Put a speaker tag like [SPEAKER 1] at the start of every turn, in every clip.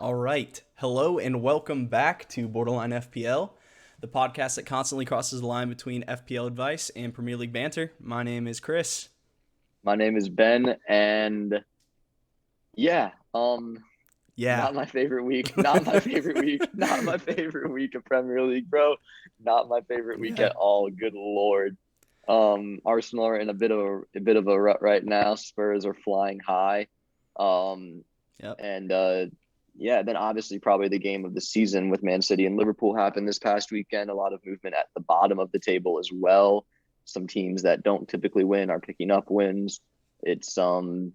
[SPEAKER 1] All right. Hello and welcome back to Borderline FPL, the podcast that constantly crosses the line between FPL advice and Premier League banter. My name is Chris.
[SPEAKER 2] My name is Ben, and yeah,
[SPEAKER 1] Yeah.
[SPEAKER 2] not my favorite week. Not my favorite week. Not my favorite week of Premier League, bro. Not my favorite week
[SPEAKER 1] Yeah.
[SPEAKER 2] at all. Good Lord. Arsenal are in a bit of a rut right now. Spurs are flying high. Um,
[SPEAKER 1] Yep.
[SPEAKER 2] and yeah, then obviously probably the game of the season with Man City and Liverpool happened this past weekend. A lot of movement at the bottom of the table as well. Some teams that don't typically win are picking up wins. It's gonna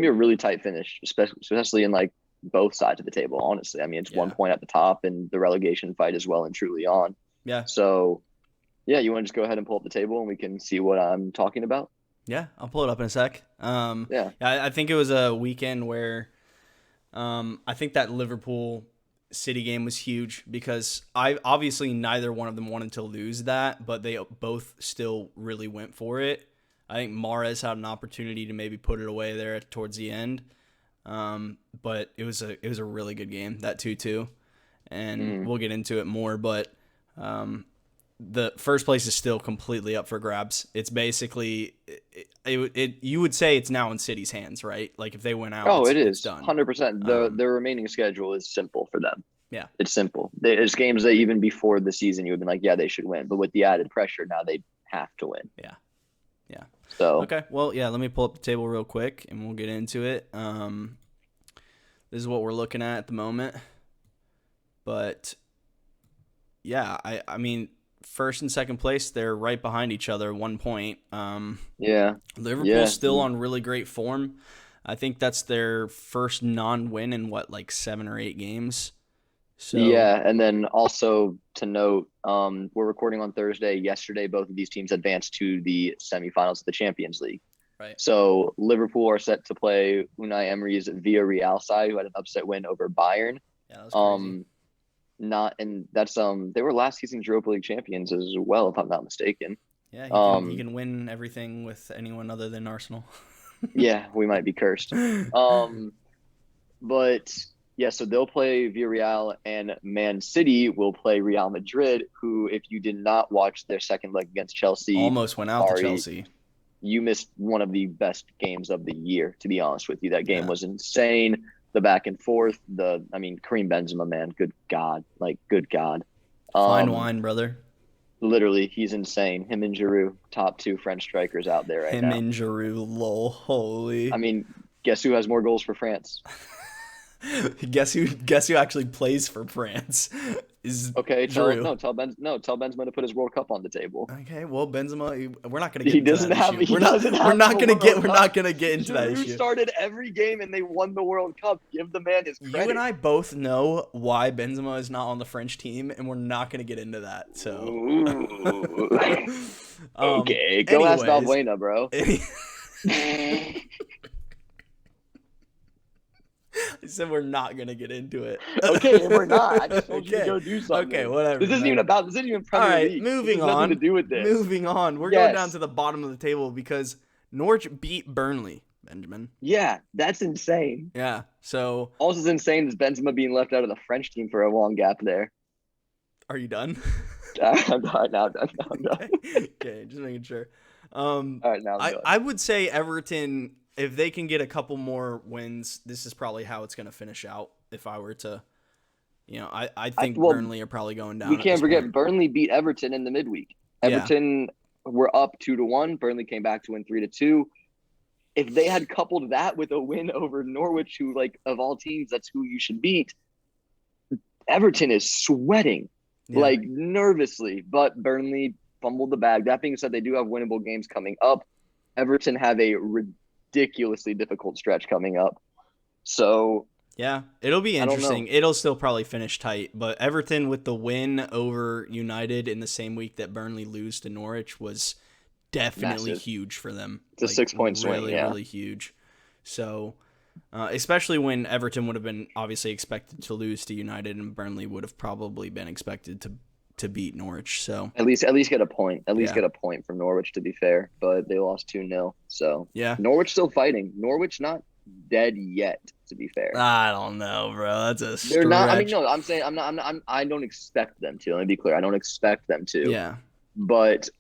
[SPEAKER 2] be a really tight finish, especially in like both sides of the table. Honestly, I mean it's one
[SPEAKER 1] Yeah.
[SPEAKER 2] point at the top, and the relegation fight is well and truly on.
[SPEAKER 1] Yeah.
[SPEAKER 2] So yeah, you want to just go ahead and pull up the table and we can see what I'm talking about?
[SPEAKER 1] Yeah. I'll pull it up in a sec.
[SPEAKER 2] Yeah.
[SPEAKER 1] I think it was a weekend where I think that Liverpool City game was huge because I obviously neither one of them wanted to lose that, but they both still really went for it. I think Mahrez had an opportunity to maybe put it away there towards the end, but it was a really good game, that 2-2, and
[SPEAKER 2] Mm.
[SPEAKER 1] we'll get into it more. But the first place is still completely up for grabs. It's basically you would say it's now in City's hands, right? Like if they went out,
[SPEAKER 2] Oh, it
[SPEAKER 1] it's
[SPEAKER 2] is
[SPEAKER 1] done.
[SPEAKER 2] 100%. The remaining schedule is simple for them.
[SPEAKER 1] Yeah,
[SPEAKER 2] It's simple. There's games that even before the season you would have been like, yeah, they should win, but with the added pressure now they have to win.
[SPEAKER 1] yeah, yeah.
[SPEAKER 2] So
[SPEAKER 1] Okay, well, yeah. Let me pull up the table real quick, and we'll get into it. This is what we're looking at the moment, but yeah, I mean, first and second place, they're right behind each other, 1 point.
[SPEAKER 2] yeah,
[SPEAKER 1] Liverpool's
[SPEAKER 2] yeah,
[SPEAKER 1] still on really great form. I think that's their first non-win in like 7 or 8 games. So
[SPEAKER 2] yeah. And then also to note, we're recording on Thursday. Yesterday, both of these teams advanced to the semifinals of the Champions League.
[SPEAKER 1] right,
[SPEAKER 2] So Liverpool are set to play Unai Emery's Villarreal side, who had an upset win over Bayern.
[SPEAKER 1] yeah, that was crazy.
[SPEAKER 2] Um, not and that's they were last season's Europa League champions as well, if I'm not mistaken.
[SPEAKER 1] Yeah, he
[SPEAKER 2] Um,
[SPEAKER 1] can win everything with anyone other than Arsenal.
[SPEAKER 2] yeah, we might be cursed. Um, but yeah, so they'll play Villarreal, and Man City will play Real Madrid, who, if you did not watch their second leg against Chelsea,
[SPEAKER 1] Almost went out to
[SPEAKER 2] sorry,
[SPEAKER 1] Chelsea.
[SPEAKER 2] you missed one of the best games of the year, to be honest with you. That game
[SPEAKER 1] Yeah,
[SPEAKER 2] was insane. The back and forth, I mean, Kareem Benzema, man, good God, like, good God.
[SPEAKER 1] fine
[SPEAKER 2] Um,
[SPEAKER 1] wine, brother.
[SPEAKER 2] Literally, he's insane. Him and Giroud, top two French strikers out there right
[SPEAKER 1] Him
[SPEAKER 2] now.
[SPEAKER 1] and Giroud, lol,
[SPEAKER 2] I
[SPEAKER 1] holy.
[SPEAKER 2] mean, guess who has more goals for France?
[SPEAKER 1] Guess who actually plays for France is
[SPEAKER 2] Okay,
[SPEAKER 1] Giroud.
[SPEAKER 2] tell Benzema to put his World Cup on the table.
[SPEAKER 1] Okay, well, Benzema, we're not gonna get
[SPEAKER 2] He
[SPEAKER 1] into
[SPEAKER 2] doesn't
[SPEAKER 1] that
[SPEAKER 2] have
[SPEAKER 1] issue.
[SPEAKER 2] he doesn't have the World
[SPEAKER 1] We're
[SPEAKER 2] Cup.
[SPEAKER 1] not gonna get into that
[SPEAKER 2] Giroud
[SPEAKER 1] issue.
[SPEAKER 2] started every game and they won the World Cup. Give the man his
[SPEAKER 1] You and
[SPEAKER 2] credit.
[SPEAKER 1] I both know why Benzema is not on the French team, and we're not gonna get into that. So,
[SPEAKER 2] Ooh.
[SPEAKER 1] um,
[SPEAKER 2] Okay, go ask
[SPEAKER 1] anyways,
[SPEAKER 2] Valbuena, bro.
[SPEAKER 1] I said we're not gonna get into it.
[SPEAKER 2] Okay, and we're not. I just told you to
[SPEAKER 1] Okay.
[SPEAKER 2] go do something.
[SPEAKER 1] Okay, whatever. Whatever.
[SPEAKER 2] This isn't even
[SPEAKER 1] All
[SPEAKER 2] Premier
[SPEAKER 1] right,
[SPEAKER 2] League. This
[SPEAKER 1] moving
[SPEAKER 2] has nothing to
[SPEAKER 1] on.
[SPEAKER 2] do with this.
[SPEAKER 1] Moving on. We're going down
[SPEAKER 2] Yes.
[SPEAKER 1] to the bottom of the table because Norwich beat Burnley, Benjamin.
[SPEAKER 2] Yeah, that's insane.
[SPEAKER 1] Yeah. So,
[SPEAKER 2] Also as insane is Benzema being left out of the French team for a long gap there.
[SPEAKER 1] are you done?
[SPEAKER 2] I'm done. Now I'm done. Now I'm done.
[SPEAKER 1] Okay, just making sure.
[SPEAKER 2] All right, now I'm
[SPEAKER 1] I
[SPEAKER 2] done.
[SPEAKER 1] I would say Everton, if they can get a couple more wins, this is probably how it's going to finish out. If I were to, I think
[SPEAKER 2] Well,
[SPEAKER 1] Burnley are probably going down.
[SPEAKER 2] we
[SPEAKER 1] at
[SPEAKER 2] can't
[SPEAKER 1] this
[SPEAKER 2] forget
[SPEAKER 1] point.
[SPEAKER 2] Burnley beat Everton in the midweek.
[SPEAKER 1] Yeah.
[SPEAKER 2] Everton were up 2-1. Burnley came back to win 3-2. If they had coupled that with a win over Norwich, who, like, of all teams, that's who you should beat, Everton is sweating,
[SPEAKER 1] Yeah.
[SPEAKER 2] like, nervously. But Burnley fumbled the bag. That being said, they do have winnable games coming up. Everton have a ridiculously difficult stretch coming up. So
[SPEAKER 1] Yeah, it'll be
[SPEAKER 2] I don't
[SPEAKER 1] interesting.
[SPEAKER 2] know.
[SPEAKER 1] It'll still probably finish tight, but Everton with the win over United in the same week that Burnley lose to Norwich was definitely
[SPEAKER 2] Massive.
[SPEAKER 1] huge for them.
[SPEAKER 2] It's a 6-point swing,
[SPEAKER 1] really,
[SPEAKER 2] yeah.
[SPEAKER 1] really huge. So, especially when Everton would have been obviously expected to lose to United, and Burnley would have probably been expected to beat Norwich. So,
[SPEAKER 2] At least get a point. At least
[SPEAKER 1] Yeah.
[SPEAKER 2] get a point from Norwich, to be fair. But they lost 2-0. So
[SPEAKER 1] yeah,
[SPEAKER 2] Norwich still fighting. Norwich not dead yet. To be fair,
[SPEAKER 1] I don't know, bro. That's a
[SPEAKER 2] they're not. I mean,
[SPEAKER 1] stretch.
[SPEAKER 2] no, I'm saying I don't expect them to. Let me be clear. I don't expect them to.
[SPEAKER 1] Yeah.
[SPEAKER 2] But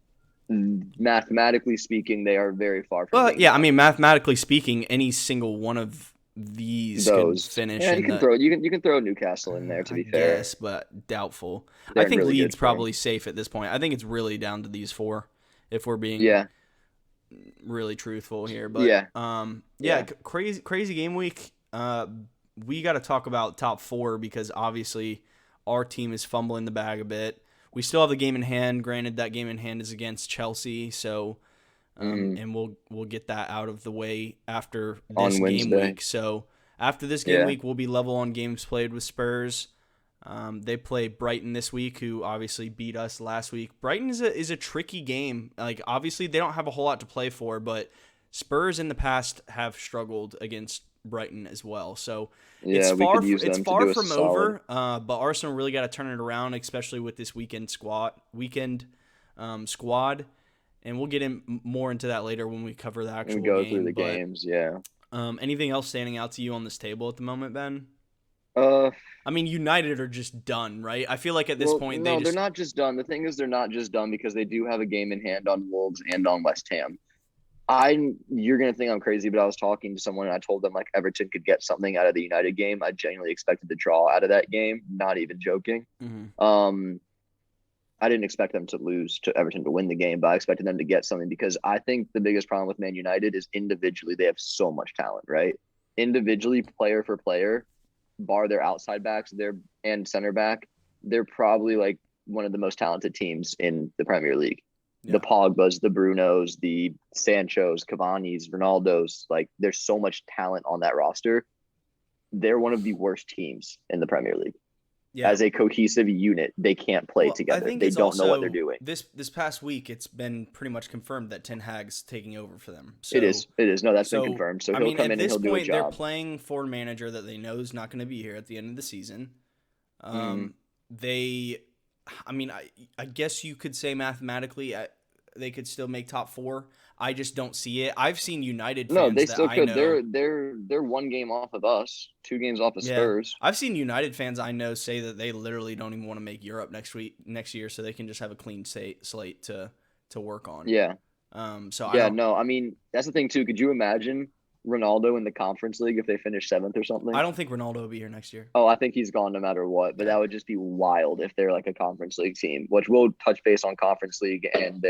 [SPEAKER 2] mathematically speaking, they are very far from
[SPEAKER 1] Well,
[SPEAKER 2] being
[SPEAKER 1] yeah. I
[SPEAKER 2] done.
[SPEAKER 1] mean, mathematically speaking, any single one of these could
[SPEAKER 2] Those,
[SPEAKER 1] finish
[SPEAKER 2] yeah,
[SPEAKER 1] in the.
[SPEAKER 2] you can throw Newcastle in there. To
[SPEAKER 1] I
[SPEAKER 2] be fair,
[SPEAKER 1] guess, but doubtful. I
[SPEAKER 2] they're in
[SPEAKER 1] think
[SPEAKER 2] really
[SPEAKER 1] Leeds
[SPEAKER 2] good form.
[SPEAKER 1] probably safe at this point. I think it's really down to these four, if we're being
[SPEAKER 2] Yeah,
[SPEAKER 1] really truthful here. But
[SPEAKER 2] yeah,
[SPEAKER 1] yeah,
[SPEAKER 2] yeah.
[SPEAKER 1] crazy game week. We got to talk about top four because obviously our team is fumbling the bag a bit. We still have the game in hand. Granted, that game in hand is against Chelsea, so and we'll get that out of the way after this
[SPEAKER 2] On
[SPEAKER 1] game
[SPEAKER 2] Wednesday.
[SPEAKER 1] week. So after this game
[SPEAKER 2] Yeah.
[SPEAKER 1] week, we'll be level on games played with Spurs. They play Brighton this week, who obviously beat us last week. Brighton is a tricky game. Like obviously they don't have a whole lot to play for, but Spurs in the past have struggled against Brighton as well. So
[SPEAKER 2] Yeah, we could use
[SPEAKER 1] it's
[SPEAKER 2] them to
[SPEAKER 1] far
[SPEAKER 2] do us a
[SPEAKER 1] from
[SPEAKER 2] solid.
[SPEAKER 1] over. But Arsenal really got to turn it around, especially with this squad. And we'll get in more into that later when we cover the
[SPEAKER 2] And we
[SPEAKER 1] actual
[SPEAKER 2] go through
[SPEAKER 1] game.
[SPEAKER 2] the
[SPEAKER 1] But
[SPEAKER 2] games. Yeah.
[SPEAKER 1] anything else standing out to you on this table at the moment, Ben?
[SPEAKER 2] Uh,
[SPEAKER 1] I mean, United are just done, right? I feel like at this
[SPEAKER 2] well,
[SPEAKER 1] point they
[SPEAKER 2] no, they're
[SPEAKER 1] just
[SPEAKER 2] not just done. The thing is, they're not just done because they do have a game in hand on Wolves and on West Ham. You're gonna think I'm crazy, but I was talking to someone and I told them like Everton could get something out of the United game. I genuinely expected to draw out of that game. Not even joking.
[SPEAKER 1] Mhm.
[SPEAKER 2] Um, I didn't expect them to lose to Everton to win the game, but I expected them to get something because I think the biggest problem with Man United is individually they have so much talent, right? Individually, player for player, bar their outside backs, and center back, they're probably like one of the most talented teams in the Premier League. The
[SPEAKER 1] Yeah.
[SPEAKER 2] Pogbas, the Brunos, the Sanchos, Cavani's, Ronaldo's, like there's so much talent on that roster. They're one of the worst teams in the Premier League.
[SPEAKER 1] Yeah.
[SPEAKER 2] As a cohesive unit, they can't play
[SPEAKER 1] Well, I
[SPEAKER 2] together.
[SPEAKER 1] think
[SPEAKER 2] They
[SPEAKER 1] it's
[SPEAKER 2] don't know what they're
[SPEAKER 1] also
[SPEAKER 2] doing.
[SPEAKER 1] this past week it's been pretty much confirmed that Ten Hag's taking over for them.
[SPEAKER 2] It is. It is. No, that's been
[SPEAKER 1] So
[SPEAKER 2] confirmed. So
[SPEAKER 1] I
[SPEAKER 2] he'll
[SPEAKER 1] mean,
[SPEAKER 2] come
[SPEAKER 1] at
[SPEAKER 2] in and
[SPEAKER 1] this
[SPEAKER 2] he'll do a
[SPEAKER 1] point they're
[SPEAKER 2] job.
[SPEAKER 1] playing for a manager that they know is not going to be here at the end of the season.
[SPEAKER 2] Mm-hmm.
[SPEAKER 1] They, I mean, I guess you could say mathematically they could still make top four. I just don't see it. I've seen United
[SPEAKER 2] No,
[SPEAKER 1] fans
[SPEAKER 2] they
[SPEAKER 1] that
[SPEAKER 2] still
[SPEAKER 1] I
[SPEAKER 2] could.
[SPEAKER 1] know.
[SPEAKER 2] They're one game off of us, 2 games off of
[SPEAKER 1] Yeah,
[SPEAKER 2] Spurs.
[SPEAKER 1] I've seen United fans I know say that they literally don't even want to make Europe next year, so they can just have a clean slate to work on.
[SPEAKER 2] Yeah.
[SPEAKER 1] So I
[SPEAKER 2] Yeah,
[SPEAKER 1] don't
[SPEAKER 2] no, I mean, that's the thing too. Could you imagine Ronaldo in the Conference League if they finished seventh or something?
[SPEAKER 1] I don't think Ronaldo will be here next year.
[SPEAKER 2] Oh, I think he's gone no matter what, but
[SPEAKER 1] Yeah,
[SPEAKER 2] that would just be wild if they're like a Conference League team, which we'll touch base on Conference League, and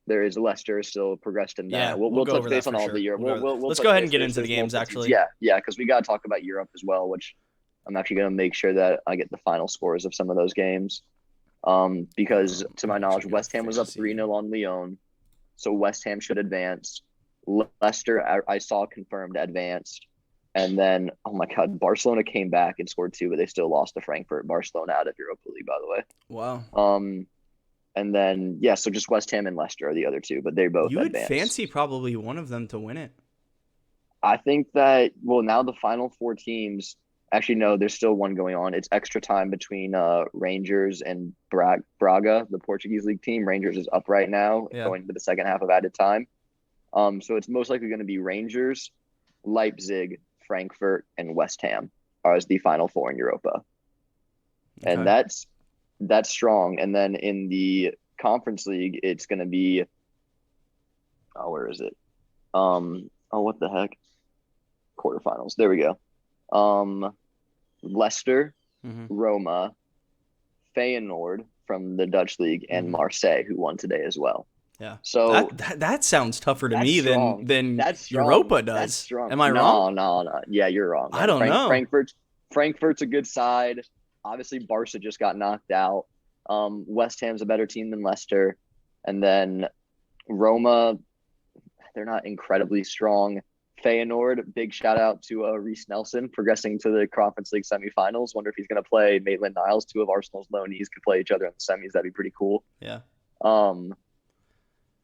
[SPEAKER 2] there is Leicester still progressed in
[SPEAKER 1] yeah,
[SPEAKER 2] that.
[SPEAKER 1] we'll
[SPEAKER 2] We'll
[SPEAKER 1] go
[SPEAKER 2] touch
[SPEAKER 1] over that
[SPEAKER 2] base on
[SPEAKER 1] for
[SPEAKER 2] all the
[SPEAKER 1] sure.
[SPEAKER 2] Europe. We'll
[SPEAKER 1] Let's
[SPEAKER 2] touch
[SPEAKER 1] go ahead and
[SPEAKER 2] base.
[SPEAKER 1] get into the
[SPEAKER 2] There's
[SPEAKER 1] games
[SPEAKER 2] multiple teams.
[SPEAKER 1] actually.
[SPEAKER 2] Yeah, because we got to talk about Europe as well, which I'm actually going to make sure that I get the final scores of some of those games. Because to
[SPEAKER 1] Let
[SPEAKER 2] my
[SPEAKER 1] me
[SPEAKER 2] knowledge,
[SPEAKER 1] actually go
[SPEAKER 2] West Ham was up
[SPEAKER 1] fantasy.
[SPEAKER 2] 3-0 on Lyon, so West Ham should advance. Leicester, I saw confirmed advanced. And then, oh my God, Barcelona came back and scored 2, but they still lost to Frankfurt. Barcelona out of Europa League, by the way.
[SPEAKER 1] Wow.
[SPEAKER 2] And then, yeah, so just West Ham and Leicester are the other two, but they both
[SPEAKER 1] You would
[SPEAKER 2] advanced.
[SPEAKER 1] fancy probably one of them to win it.
[SPEAKER 2] I think that, well, now the final 4 teams, actually, no, there's still one going on. It's extra time between Rangers and Braga, the Portuguese league team. Rangers is up right now,
[SPEAKER 1] Yeah.
[SPEAKER 2] going to the second half of added time. So it's most likely going to be Rangers, Leipzig, Frankfurt, and West Ham as the final 4 in Europa.
[SPEAKER 1] Okay.
[SPEAKER 2] And that's strong. And then in the Conference League, it's going to be, oh, where is it? What the heck? Quarterfinals. There we go. Leicester,
[SPEAKER 1] Mm-hmm.
[SPEAKER 2] Roma, Feyenoord from the Dutch league, and Marseille, who won today as well.
[SPEAKER 1] Yeah.
[SPEAKER 2] So
[SPEAKER 1] That sounds tougher to
[SPEAKER 2] that's
[SPEAKER 1] me
[SPEAKER 2] strong.
[SPEAKER 1] than
[SPEAKER 2] That's strong.
[SPEAKER 1] Europa
[SPEAKER 2] That's
[SPEAKER 1] does.
[SPEAKER 2] strong.
[SPEAKER 1] Am I wrong?
[SPEAKER 2] No. Yeah, you're wrong,
[SPEAKER 1] I
[SPEAKER 2] man.
[SPEAKER 1] don't know.
[SPEAKER 2] Frankfurt's a good side. Obviously, Barca just got knocked out. West Ham's a better team than Leicester. And then Roma, they're not incredibly strong. Feyenoord, big shout out to Reece Nelson progressing to the Conference League semifinals. Wonder if he's going to play Maitland-Niles. 2 of Arsenal's loanees could play each other in the semis. That'd be pretty cool.
[SPEAKER 1] Yeah.
[SPEAKER 2] And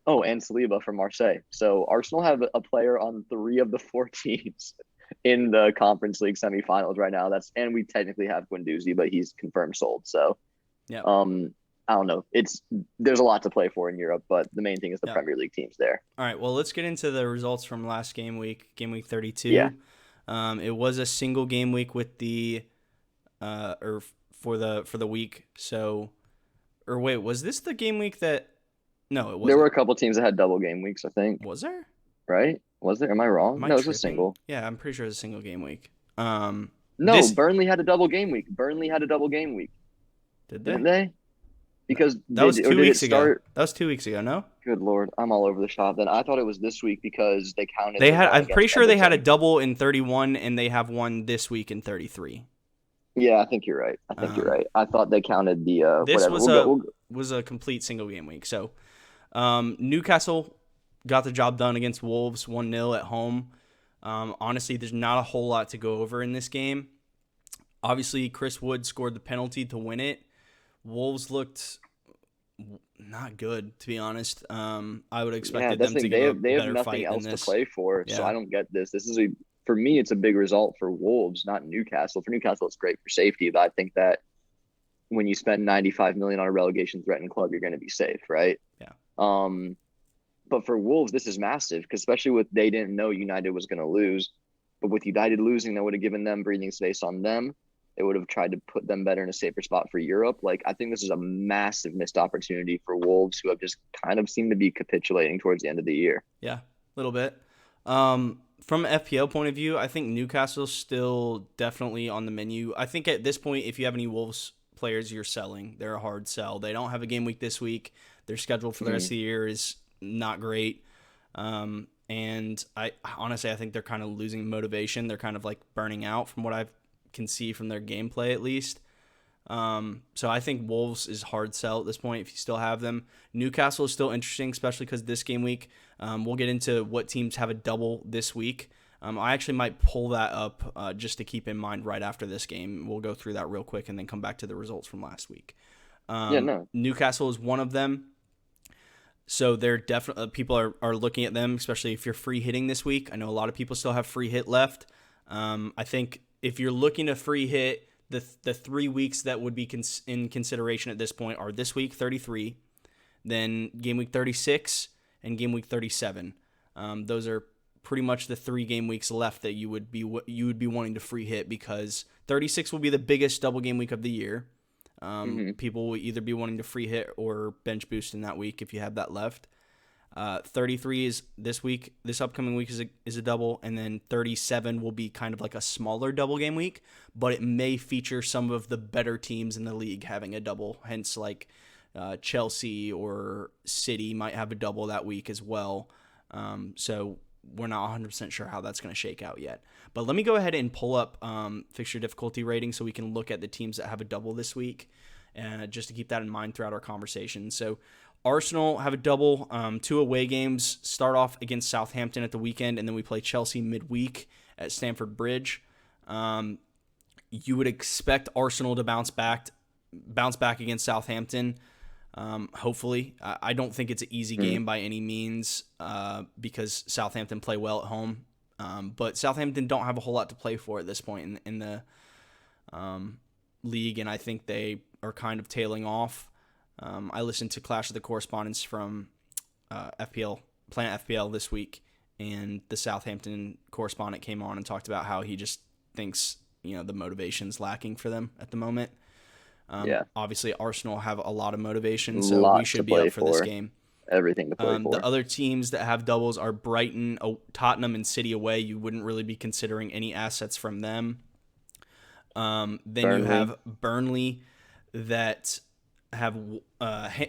[SPEAKER 2] Saliba from Marseille. So Arsenal have a player on 3 of the 4 teams in the Conference League semifinals right now. And we technically have Guendouzi, but he's confirmed sold. So,
[SPEAKER 1] Yeah.
[SPEAKER 2] I don't know. There's a lot to play for in Europe, but the main thing is the
[SPEAKER 1] Yeah.
[SPEAKER 2] Premier League teams there.
[SPEAKER 1] All right. Well, let's get into the results from last game week 32.
[SPEAKER 2] Yeah.
[SPEAKER 1] It was a single game week with the or for the week. So, or wait, was this the game week that? No, it
[SPEAKER 2] There
[SPEAKER 1] wasn't.
[SPEAKER 2] were a couple teams that had double game weeks, I think.
[SPEAKER 1] Was there?
[SPEAKER 2] Right? Was there? Am I wrong?
[SPEAKER 1] Am I
[SPEAKER 2] No, it was a
[SPEAKER 1] tripping?
[SPEAKER 2] single.
[SPEAKER 1] Yeah, I'm pretty sure it's a single game week.
[SPEAKER 2] No,
[SPEAKER 1] This
[SPEAKER 2] Burnley had a double game week. Burnley had a double game week,
[SPEAKER 1] did
[SPEAKER 2] didn't
[SPEAKER 1] they?
[SPEAKER 2] they? Because
[SPEAKER 1] That was two
[SPEAKER 2] did it
[SPEAKER 1] weeks ago.
[SPEAKER 2] start?
[SPEAKER 1] That was 2 weeks ago. No,
[SPEAKER 2] Good Lord, I'm all over the shop. Then I thought it was this week because they counted
[SPEAKER 1] they
[SPEAKER 2] the
[SPEAKER 1] had.
[SPEAKER 2] one
[SPEAKER 1] I'm pretty
[SPEAKER 2] against
[SPEAKER 1] sure they had a
[SPEAKER 2] Everton.
[SPEAKER 1] double in 31, and they have one this week in 33.
[SPEAKER 2] Yeah, I think you're right. I think you're
[SPEAKER 1] Um,
[SPEAKER 2] right. I thought they counted the
[SPEAKER 1] this
[SPEAKER 2] whatever.
[SPEAKER 1] was
[SPEAKER 2] We'll go.
[SPEAKER 1] a was a complete single game week. So, Newcastle got the job done against Wolves 1-0 at home. Honestly, there's not a whole lot to go over in this game. Obviously, Chris Wood scored the penalty to win it. Wolves looked not good, to be honest. I would have
[SPEAKER 2] Yeah,
[SPEAKER 1] expected
[SPEAKER 2] that's
[SPEAKER 1] them
[SPEAKER 2] the
[SPEAKER 1] to
[SPEAKER 2] thing.
[SPEAKER 1] give a
[SPEAKER 2] They have
[SPEAKER 1] better
[SPEAKER 2] nothing
[SPEAKER 1] fight than
[SPEAKER 2] else to
[SPEAKER 1] this.
[SPEAKER 2] play for, so
[SPEAKER 1] Yeah,
[SPEAKER 2] I don't get this. This is for me, it's a big result for Wolves, not Newcastle. For Newcastle, it's great for safety, but I think that when you spend 95 million on a relegation threatened club, you're going to be safe, right?
[SPEAKER 1] yeah,
[SPEAKER 2] Um, but for Wolves, this is massive because especially with they didn't know United was going to lose, but with United losing, that would have given them breathing space on them. It would have tried to put them better in a safer spot for Europe. Like I think this is a massive missed opportunity for Wolves, who have just kind of seemed to be capitulating towards the end of the year.
[SPEAKER 1] yeah, a little bit. From an FPL point of view, I think Newcastle's still definitely on the menu. I think at this point, if you have any Wolves players you're selling, they're a hard sell. They don't have a game week this week. Their schedule for the rest of the year is not great. And I honestly, I think they're kind of losing motivation. They're kind of like burning out from what I can see from their gameplay at least. So I think Wolves is hard sell at this point if you still have them. Newcastle is still interesting, especially because this game week, we'll get into what teams have a double this week. I actually might pull that up just to keep in mind right after this game. We'll go through that real quick and then come back to the results from last week.
[SPEAKER 2] Yeah, no.
[SPEAKER 1] Newcastle is one of them. So they're definitely people are looking at them, especially if you're free hitting this week. I know a lot of people still have free hit left. I think if you're looking to free hit, the 3 weeks that would be in consideration at this point are this week 33, then game week 36, and game week 37. Those are pretty much the 3 game weeks left that you would be wanting to free hit because 36 will be the biggest double game week of the year. People will either be wanting to free hit or bench boost in that week if you have that left. 33 is this week. This upcoming week is a double, and then 37 will be kind of like a smaller double game week, but it may feature some of the better teams in the league having a double. Hence, like Chelsea or City might have a double that week as well. So we're not 100% sure how that's going to shake out yet. But let me go ahead and pull up fixture difficulty rating so we can look at the teams that have a double this week, just to keep that in mind throughout our conversation. So Arsenal have a double, 2 away games, start off against Southampton at the weekend, and then we play Chelsea midweek at Stamford Bridge. You would expect Arsenal to bounce back against Southampton. Hopefully, I don't think it's an easy game by any means because Southampton play well at home. But Southampton don't have a whole lot to play for at this point in the league, and I think they are kind of tailing off. I listened to Clash of the Correspondents from FPL, Planet FPL this week, and the Southampton correspondent came on and talked about how he just thinks the motivation's lacking for them at the moment. Obviously, Arsenal have a lot of motivation, so we should be up for this game.
[SPEAKER 2] Everything to play for.
[SPEAKER 1] The other teams that have doubles are Brighton, Tottenham, and City away. You wouldn't really be considering any assets from them. Then you have Burnley that have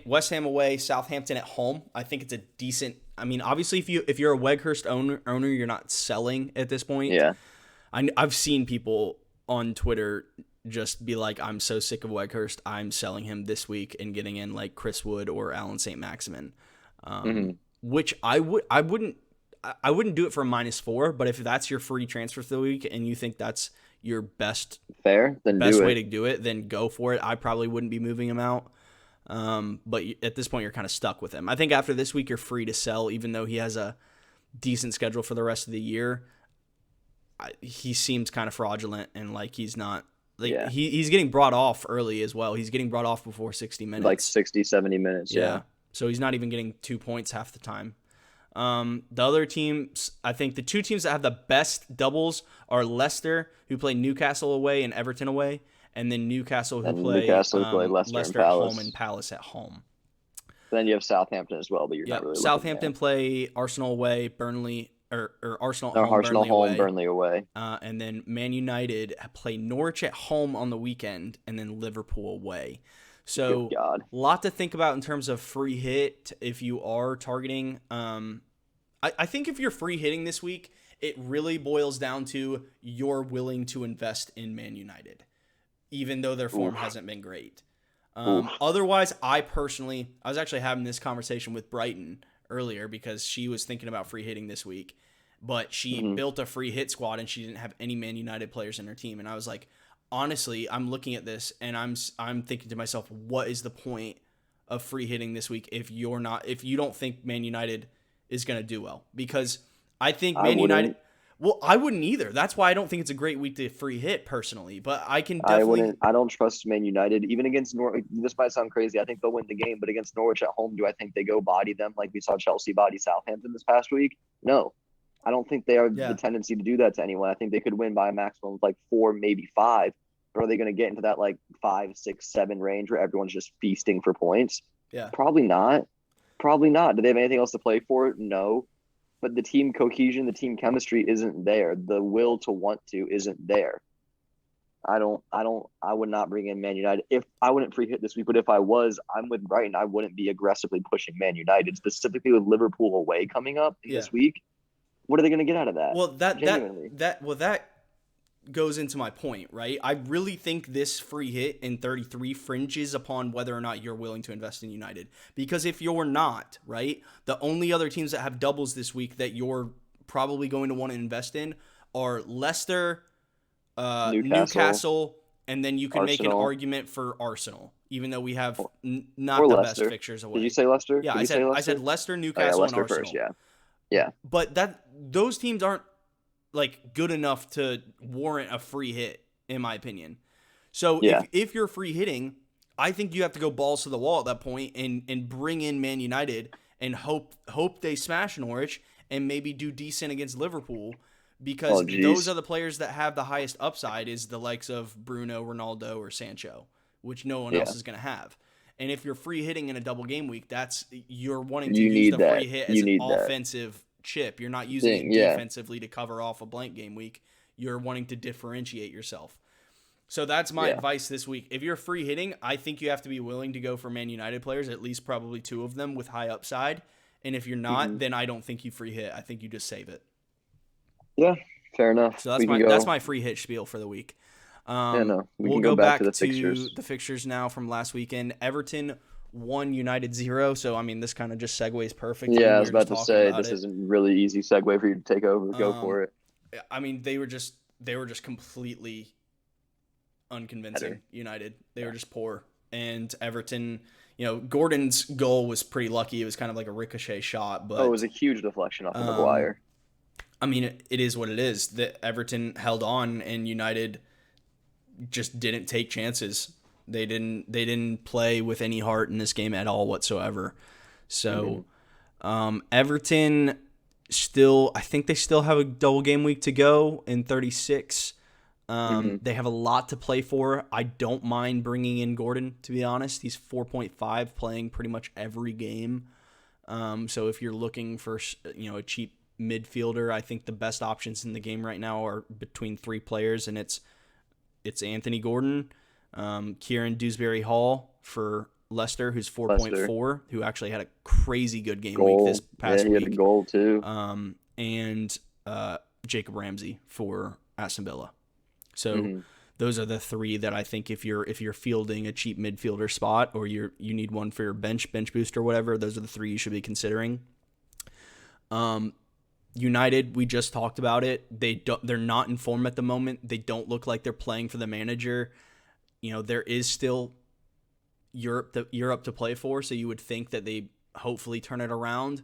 [SPEAKER 1] West Ham away, Southampton at home. I think it's a decent. I mean, obviously, if you're a Weghorst owner, you're not selling at this point.
[SPEAKER 2] Yeah,
[SPEAKER 1] I've seen people on Twitter just be like, I'm so sick of Weghorst, I'm selling him this week and getting in like Chris Wood or Alan St. Maximin, which I wouldn't do it for a -4, but if that's your free transfer for the week and you think that's your best
[SPEAKER 2] way
[SPEAKER 1] to do it, then go for it. I probably wouldn't be moving him out. But at this point, you're kind of stuck with him. I think after this week, you're free to sell, even though he has a decent schedule for the rest of the year. He seems kind of fraudulent and like he's not. He's getting brought off early as well. He's getting brought off before 60 minutes.
[SPEAKER 2] Like 60, 70 minutes, yeah.
[SPEAKER 1] So he's not even getting 2 points half the time. The other teams, I think the two teams that have the best doubles are Leicester, who play Newcastle away and Everton away, and then Newcastle, who
[SPEAKER 2] And
[SPEAKER 1] play
[SPEAKER 2] Newcastle play Leicester and
[SPEAKER 1] Leicester at home and
[SPEAKER 2] Palace.
[SPEAKER 1] Palace at home.
[SPEAKER 2] Then you have Southampton as well, but you're not
[SPEAKER 1] Yep.
[SPEAKER 2] really looking
[SPEAKER 1] Southampton
[SPEAKER 2] there.
[SPEAKER 1] play Arsenal away, Burnley, or Arsenal at
[SPEAKER 2] No,
[SPEAKER 1] home,
[SPEAKER 2] Arsenal
[SPEAKER 1] Burnley
[SPEAKER 2] home,
[SPEAKER 1] away.
[SPEAKER 2] Burnley away.
[SPEAKER 1] And then Man United play Norwich at home on the weekend, and then Liverpool away.
[SPEAKER 2] Good
[SPEAKER 1] So
[SPEAKER 2] God.
[SPEAKER 1] a lot to think about in terms of free hit if you are targeting. I think if you're free hitting this week, it really boils down to you're willing to invest in Man United, even though their form
[SPEAKER 2] Oof.
[SPEAKER 1] hasn't been great.
[SPEAKER 2] Oof.
[SPEAKER 1] Otherwise, I was actually having this conversation with Brighton earlier because she was thinking about free hitting this week, but she
[SPEAKER 2] Mhm.
[SPEAKER 1] built a free hit squad and she didn't have any Man United players in her team. And I was like, honestly, I'm looking at this and I'm thinking to myself, what is the point of free hitting this week if you don't think Man United is going to do well? Because I think
[SPEAKER 2] I
[SPEAKER 1] Man United.
[SPEAKER 2] wouldn't.
[SPEAKER 1] Well, I wouldn't either. That's why I don't think it's a great week to free hit personally. But I can
[SPEAKER 2] I
[SPEAKER 1] definitely.
[SPEAKER 2] wouldn't. I don't trust Man United even against Norwich. This might sound crazy. I think they'll win the game, but against Norwich at home, do I think they go body them like we saw Chelsea body Southampton this past week? No, I don't think they have the
[SPEAKER 1] Yeah.
[SPEAKER 2] tendency to do that to anyone. I think they could win by a maximum of like 4, maybe 5. But are they going to get into that like 5, 6, 7 range where everyone's just feasting for points?
[SPEAKER 1] Yeah.
[SPEAKER 2] Probably not. Probably not. Do they have anything else to play for? No. But the team cohesion, the team chemistry isn't there. The will to want to isn't there. I would not bring in Man United. If I wouldn't free hit this week, but if I was, I'm with Brighton. I wouldn't be aggressively pushing Man United, specifically with Liverpool away coming up in
[SPEAKER 1] Yeah.
[SPEAKER 2] this week. What are they going to get out of that?
[SPEAKER 1] Well,
[SPEAKER 2] Genuinely.
[SPEAKER 1] that goes into my point, right? I really think this free hit in 33 fringes upon whether or not you're willing to invest in United. Because if you're not, right, the only other teams that have doubles this week that you're probably going to want to invest in are Leicester, Newcastle, and then you can make an
[SPEAKER 2] Arsenal.
[SPEAKER 1] argument for Arsenal, even though we have not
[SPEAKER 2] or
[SPEAKER 1] the
[SPEAKER 2] Leicester.
[SPEAKER 1] best fixtures away.
[SPEAKER 2] Did you say Leicester?
[SPEAKER 1] Yeah,
[SPEAKER 2] Did
[SPEAKER 1] I
[SPEAKER 2] you
[SPEAKER 1] said
[SPEAKER 2] say
[SPEAKER 1] I
[SPEAKER 2] Leicester?
[SPEAKER 1] said Leicester,
[SPEAKER 2] Oh, yeah,
[SPEAKER 1] Newcastle, and
[SPEAKER 2] Leicester
[SPEAKER 1] Arsenal.
[SPEAKER 2] first. Yeah. Yeah.
[SPEAKER 1] But those teams aren't like good enough to warrant a free hit, in my opinion. So
[SPEAKER 2] Yeah.
[SPEAKER 1] if you're free hitting, I think you have to go balls to the wall at that point and bring in Man United and hope they smash Norwich and maybe do decent against Liverpool, because those are the players that have the highest upside, is the likes of Bruno, Ronaldo, or Sancho, which no one else is going to have. And if you're free hitting in a double game week, you're wanting to use the free hit as an offensive chip. You're not using it defensively to cover off a blank game week. You're wanting to differentiate yourself. So that's my advice this week. If you're free hitting, I think you have to be willing to go for Man United players, at least probably 2 of them with high upside. And if you're not, then I don't think you free hit. I think you just save it.
[SPEAKER 2] Yeah, fair enough.
[SPEAKER 1] So that's my free hit spiel for the week.
[SPEAKER 2] We'll go back to the fixtures.
[SPEAKER 1] The fixtures now from last weekend. Everton 1, United 0. So I mean, this kind of just segues perfectly.
[SPEAKER 2] Yeah, I was about to say this is a really easy segue for you to take over. Go for it.
[SPEAKER 1] I mean, they were just completely unconvincing. United, they were just poor, and Everton. Gordon's goal was pretty lucky. It was kind of like a ricochet shot, but
[SPEAKER 2] it was a huge deflection off of Maguire.
[SPEAKER 1] I mean, it is what it is. That Everton held on, and United just didn't take chances. They didn't play with any heart in this game at all whatsoever. So, Everton I think they still have a double game week to go in 36. They have a lot to play for. I don't mind bringing in Gordon, to be honest. He's 4.5, playing pretty much every game. So if you're looking for a cheap midfielder, I think the best options in the game right now are between 3 players, and it's Anthony Gordon, Kieran Dewsbury Hall for Leicester, who's 4.4, who actually had a crazy good game week this past week.
[SPEAKER 2] He had a goal too.
[SPEAKER 1] And Jacob Ramsey for Aston Villa. So those are the 3 that I think if you're fielding a cheap midfielder spot, or you need one for your bench boost or whatever, those are the 3 you should be considering. United, we just talked about it. They're not in form at the moment. They don't look like they're playing for the manager. There is still Europe to play for, so you would think that they hopefully turn it around.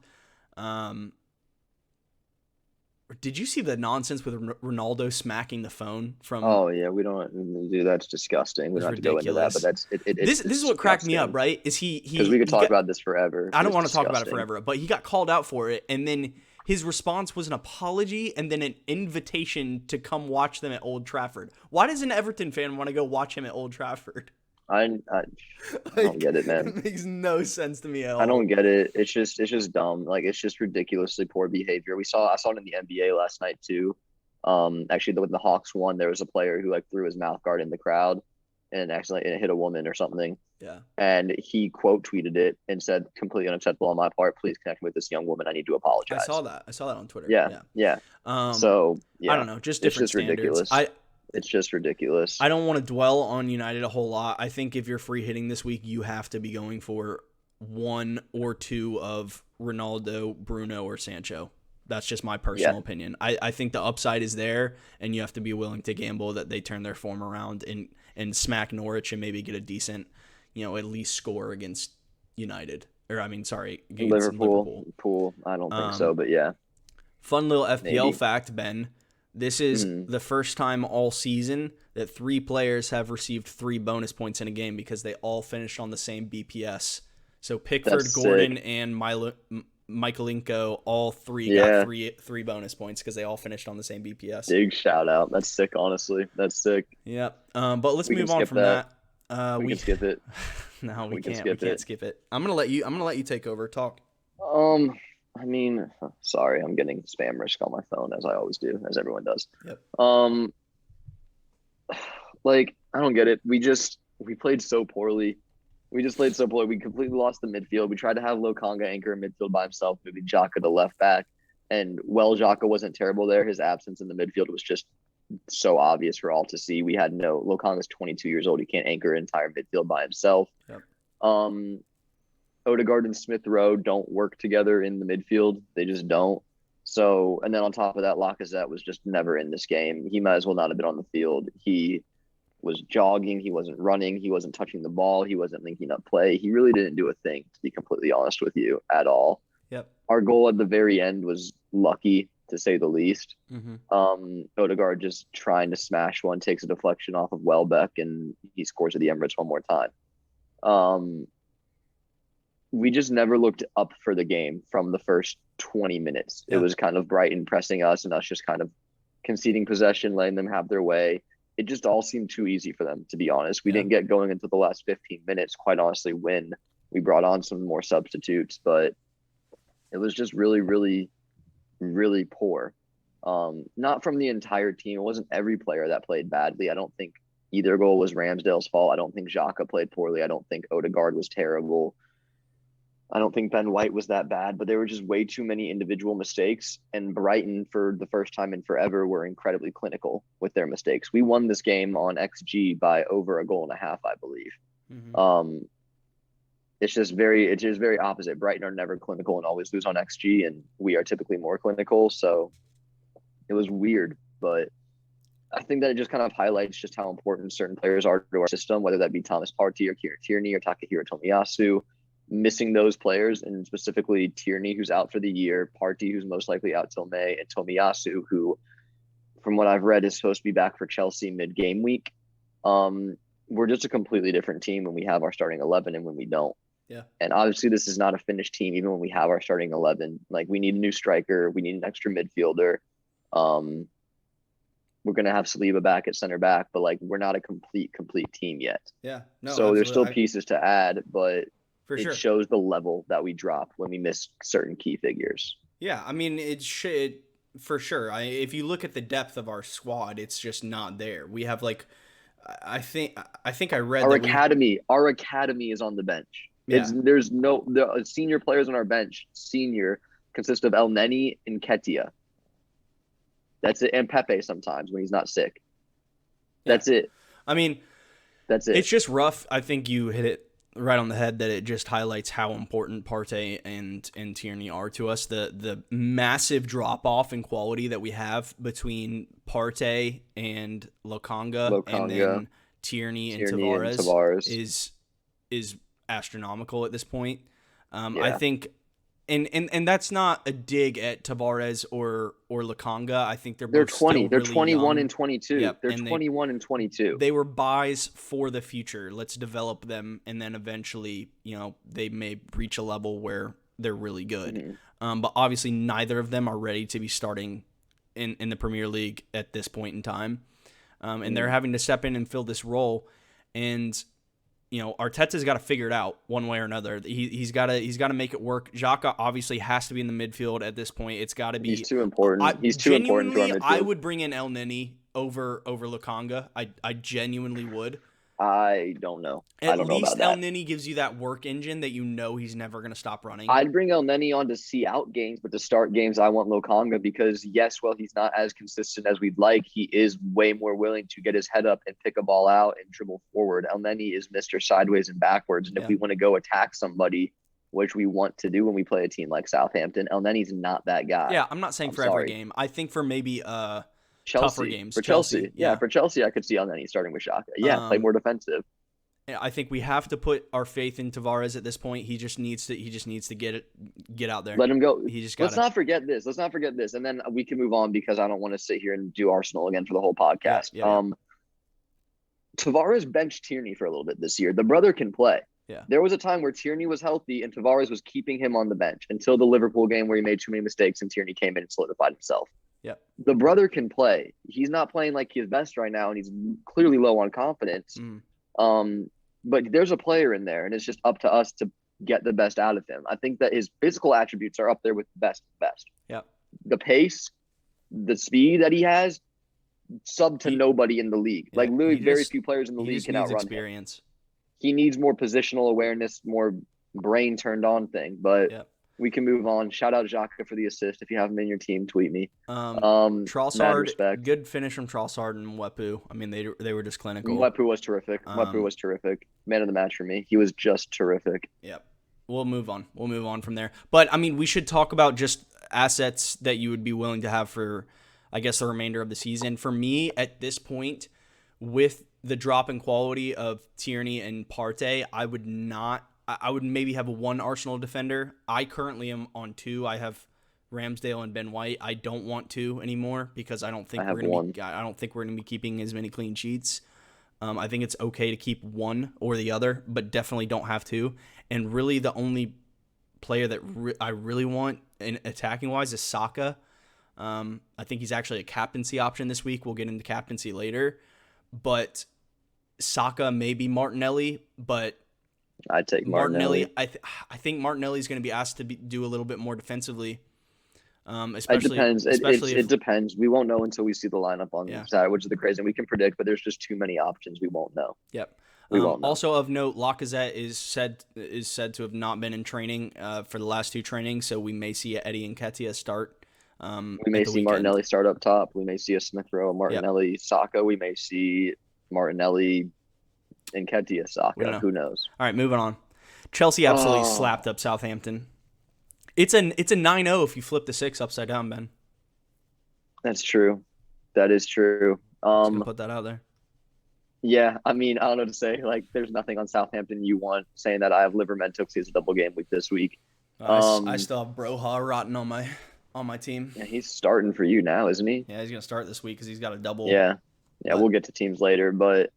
[SPEAKER 1] Did you see the nonsense with Ronaldo smacking the phone from?
[SPEAKER 2] Oh yeah, we don't do that's disgusting. We
[SPEAKER 1] It's
[SPEAKER 2] don't have to go into that, but
[SPEAKER 1] ridiculous.
[SPEAKER 2] it's
[SPEAKER 1] This is what cracked me up,
[SPEAKER 2] disgusting.
[SPEAKER 1] right? Is
[SPEAKER 2] Because we could
[SPEAKER 1] he
[SPEAKER 2] talk
[SPEAKER 1] got,
[SPEAKER 2] about this forever,
[SPEAKER 1] I
[SPEAKER 2] but
[SPEAKER 1] don't
[SPEAKER 2] it's
[SPEAKER 1] want to talk about it
[SPEAKER 2] disgusting.
[SPEAKER 1] forever, but he got called out for it, and then his response was an apology and then an invitation to come watch them at Old Trafford. Why does an Everton fan want to go watch him at Old Trafford?
[SPEAKER 2] I don't
[SPEAKER 1] Like,
[SPEAKER 2] get it, man.
[SPEAKER 1] it makes no sense to me at
[SPEAKER 2] I don't
[SPEAKER 1] all.
[SPEAKER 2] get it. It's just dumb. Like it's just ridiculously poor behavior. I saw it in the NBA last night too. Actually, when the Hawks won, there was a player who like threw his mouth guard in the crowd and accidentally hit a woman or something.
[SPEAKER 1] Yeah,
[SPEAKER 2] And he quote tweeted it and said, "Completely unacceptable on my part. Please connect me with this young woman. I need to
[SPEAKER 1] I saw
[SPEAKER 2] apologize."
[SPEAKER 1] that. I saw that on Twitter.
[SPEAKER 2] Yeah,
[SPEAKER 1] Yeah.
[SPEAKER 2] yeah.
[SPEAKER 1] Um,
[SPEAKER 2] So
[SPEAKER 1] I
[SPEAKER 2] yeah,
[SPEAKER 1] don't know, just
[SPEAKER 2] it's
[SPEAKER 1] different
[SPEAKER 2] just
[SPEAKER 1] standards.
[SPEAKER 2] ridiculous. It's just ridiculous.
[SPEAKER 1] I don't want to dwell on United a whole lot. I think if you're free hitting this week, you have to be going for one or two of Ronaldo, Bruno, or Sancho. That's just my personal
[SPEAKER 2] Yeah,
[SPEAKER 1] opinion. I think the upside is there, and you have to be willing to gamble that they turn their form around and smack Norwich and maybe get a decent, at least score against United. Or, I mean, sorry, against
[SPEAKER 2] Liverpool,
[SPEAKER 1] Liverpool.
[SPEAKER 2] pool. I don't think so,
[SPEAKER 1] Um,
[SPEAKER 2] but yeah,
[SPEAKER 1] Fun little FPL
[SPEAKER 2] maybe.
[SPEAKER 1] fact, Ben. This is
[SPEAKER 2] Mm,
[SPEAKER 1] the first time all season that 3 players have received 3 bonus points in a game because they all finished on the same BPS. So Pickford,
[SPEAKER 2] that's
[SPEAKER 1] Gordon,
[SPEAKER 2] sick.
[SPEAKER 1] and Michaelenko, all three got
[SPEAKER 2] Yeah,
[SPEAKER 1] three bonus points because they all finished on the same BPS.
[SPEAKER 2] big shout out. That's sick. Honestly, that's sick.
[SPEAKER 1] Yep. But let's
[SPEAKER 2] We can
[SPEAKER 1] move on
[SPEAKER 2] skip
[SPEAKER 1] from
[SPEAKER 2] that.
[SPEAKER 1] that.
[SPEAKER 2] We can
[SPEAKER 1] We
[SPEAKER 2] skip it.
[SPEAKER 1] no, we
[SPEAKER 2] We can
[SPEAKER 1] can't. We
[SPEAKER 2] skip
[SPEAKER 1] can't
[SPEAKER 2] it.
[SPEAKER 1] skip it. I'm gonna let you take over. Talk.
[SPEAKER 2] Um, I mean, sorry, I'm getting spam risk on my phone as I always do, as everyone does.
[SPEAKER 1] Yep.
[SPEAKER 2] Um, like I don't get it. We played so poorly. We just played so poorly. We completely lost the midfield. We tried to have Lokanga anchor in midfield by himself, moving Xhaka to left back. And Xhaka wasn't terrible there. His absence in the midfield was just so obvious for all to see. We had no Lokanga's 22 years old. He can't anchor an entire midfield by himself.
[SPEAKER 1] Yep.
[SPEAKER 2] Um, Odegaard and Smith Rowe don't work together in the midfield. They just don't. So, and then on top of that, Lacazette was just never in this game. He might as well not have been on the field. He was jogging. He wasn't running. He wasn't touching the ball. He wasn't linking up play. He really didn't do a thing, to be completely honest with you, at all.
[SPEAKER 1] Yep.
[SPEAKER 2] Our goal at the very end was lucky, to say the least.
[SPEAKER 1] Mm-hmm.
[SPEAKER 2] Odegaard just trying to smash one, takes a deflection off of Welbeck, and he scores at the Emirates one more time. We just never looked up for the game from the first 20 minutes.
[SPEAKER 1] Yeah.
[SPEAKER 2] It was kind of Brighton pressing us and us just kind of conceding possession, letting them have their way. It just all seemed too easy for them, to be honest. We didn't get going until the last 15 minutes, quite honestly, when we brought on some more substitutes, but it was just really, really, really poor. Not from the entire team. It wasn't every player that played badly. I don't think either goal was Ramsdale's fault. I don't think Xhaka played poorly. I don't think Odegaard was terrible. I don't think Ben White was that bad, but there were just way too many individual mistakes. And Brighton, for the first time in forever, were incredibly clinical with their mistakes. We won this game on XG by over a goal and a half, I believe.
[SPEAKER 1] Mm-hmm.
[SPEAKER 2] It's just very opposite. Brighton are never clinical and always lose on XG, and we are typically more clinical. So it was weird, but I think that it just kind of highlights just how important certain players are to our system, whether that be Thomas Partey or Kieran Tierney or Takahiro Tomiyasu. Missing those players, and specifically Tierney, who's out for the year, Partey, who's most likely out till May, and Tomiyasu, who, from what I've read, is supposed to be back for Chelsea mid-game week. We're just a completely different team when we have our starting 11 and when we don't.
[SPEAKER 1] Yeah.
[SPEAKER 2] And obviously, this is not a finished team, even when we have our starting 11. Like, we need a new striker. We need an extra midfielder. We're going to have Saliba back at center back, but, like, we're not a complete team yet.
[SPEAKER 1] Yeah. No,
[SPEAKER 2] so there's still
[SPEAKER 1] absolutely.
[SPEAKER 2] pieces to add, but
[SPEAKER 1] For sure.
[SPEAKER 2] it shows the level that we drop when we miss certain key figures.
[SPEAKER 1] Yeah, I mean, it should, for sure. If you look at the depth of our squad, it's just not there. We have like, I think I read
[SPEAKER 2] our
[SPEAKER 1] that
[SPEAKER 2] academy. Our academy is on the bench.
[SPEAKER 1] Yeah.
[SPEAKER 2] There's no the senior players on our bench. Senior consist of El Neni and Ketia. That's it, and Pepe sometimes when he's not sick. That's it.
[SPEAKER 1] I mean,
[SPEAKER 2] that's it.
[SPEAKER 1] It's just rough. I think you hit it right on the head that it just highlights how important Partey and Tierney are to us. The massive drop off in quality that we have between Partey and Lokanga. And then Tierney and Tavares is astronomical at this point. I think And that's not a dig at Tavares or Lakanga. I think they're
[SPEAKER 2] They're
[SPEAKER 1] both
[SPEAKER 2] 20.
[SPEAKER 1] still
[SPEAKER 2] They're
[SPEAKER 1] really
[SPEAKER 2] 21
[SPEAKER 1] young.
[SPEAKER 2] and 22.
[SPEAKER 1] Yep,
[SPEAKER 2] They're
[SPEAKER 1] and
[SPEAKER 2] 21 and 22.
[SPEAKER 1] they were buys for the future. Let's develop them, and then eventually, they may reach a level where they're really good.
[SPEAKER 2] Mm-hmm.
[SPEAKER 1] But obviously, neither of them are ready to be starting in the Premier League at this point in time. And they're having to step in and fill this role. And Arteta's got to figure it out one way or another. He's got to make it work. Xhaka obviously has to be in the midfield at this point. It's got to be.
[SPEAKER 2] He's too important. He's too important to our midfield.
[SPEAKER 1] I would bring in El Neni over Lakanga. I genuinely would.
[SPEAKER 2] I don't know. I don't know about that.
[SPEAKER 1] At least El Neni gives you that work engine that he's never going to stop running.
[SPEAKER 2] I'd bring El Neni on to see out games, but to start games, I want Lokanga because, yes, while he's not as consistent as we'd like, he is way more willing to get his head up and pick a ball out and dribble forward. El Neni is Mr. Sideways and backwards, and if we want to go attack somebody, which we want to do when we play a team like Southampton, El Neni's not that guy.
[SPEAKER 1] Yeah, I'm not saying for every game. I think for maybe tougher games.
[SPEAKER 2] For Chelsea. Yeah, for Chelsea, I could see El Neni starting with Xhaka. Yeah, play more defensive.
[SPEAKER 1] I think we have to put our faith in Tavares at this point. He just needs to get out there.
[SPEAKER 2] Let him go.
[SPEAKER 1] Let's
[SPEAKER 2] not forget this. And then we can move on because I don't want to sit here and do Arsenal again for the whole podcast. Tavares benched Tierney for a little bit this year. The brother can play.
[SPEAKER 1] Yeah.
[SPEAKER 2] There was a time where Tierney was healthy and Tavares was keeping him on the bench until the Liverpool game where he made too many mistakes and Tierney came in and solidified himself.
[SPEAKER 1] Yep.
[SPEAKER 2] The brother can play. He's not playing like his best right now, and he's clearly low on confidence. But there's a player in there, and it's just up to us to get the best out of him. I think that his physical attributes are up there with the best.
[SPEAKER 1] Yep.
[SPEAKER 2] The pace, the speed that he has, nobody in the league.
[SPEAKER 1] Yeah,
[SPEAKER 2] like literally very few players in the league can outrun
[SPEAKER 1] experience.
[SPEAKER 2] Him. He needs more positional awareness, more brain turned on thing. But we can move on. Shout out Xhaka for the assist. If you have him in your team, tweet me.
[SPEAKER 1] Trossard, good finish from Trossard and Mwepu. I mean, they were just clinical.
[SPEAKER 2] Mwepu was terrific. Mwepu was terrific. Man of the match for me. He was just terrific.
[SPEAKER 1] Yep. We'll move on. We'll move on from there. But, I mean, we should talk about just assets that you would be willing to have for, I guess, the remainder of the season. For me, at this point, with the drop in quality of Tierney and Partey, I would maybe have one Arsenal defender. I currently am on 2. I have Ramsdale and Ben White. I don't want 2 anymore because I don't think we're going to be keeping as many clean sheets. I think it's okay to keep one or the other, but definitely don't have 2. And really, the only player that I really want in attacking wise is Saka. I think he's actually a captaincy option this week. We'll get into captaincy later, but Saka, maybe Martinelli, but
[SPEAKER 2] I'd take Martinelli.
[SPEAKER 1] I think Martinelli is going to be asked to do a little bit more defensively.
[SPEAKER 2] It depends. It depends. We won't know until we see the lineup on Saturday, which is the crazy. And we can predict, but there's just too many options. We won't know.
[SPEAKER 1] Yep.
[SPEAKER 2] We won't know.
[SPEAKER 1] Also of note, Lacazette is said to have not been in training for the last 2 trainings, so we may see Eddie Nketiah start.
[SPEAKER 2] We may see Martinelli start up top. We may see a Smith Rowe, Martinelli, Saka. We may see Martinelli, Nketiah, Saka. Who knows?
[SPEAKER 1] All right, moving on. Chelsea absolutely slapped up Southampton. It's a 9-0 if you flip the 6 upside down, Ben.
[SPEAKER 2] That's true. That is true.
[SPEAKER 1] Just gonna put that out there.
[SPEAKER 2] Yeah, I mean, I don't know what to say. Like, there's nothing on Southampton you want. Saying that I have Livermento because he has a double game week this week.
[SPEAKER 1] I still have Broha rotten on my team.
[SPEAKER 2] Yeah, he's starting for you now, isn't he?
[SPEAKER 1] Yeah, he's gonna start this week because he's got a double.
[SPEAKER 2] Yeah, we'll get to teams later, but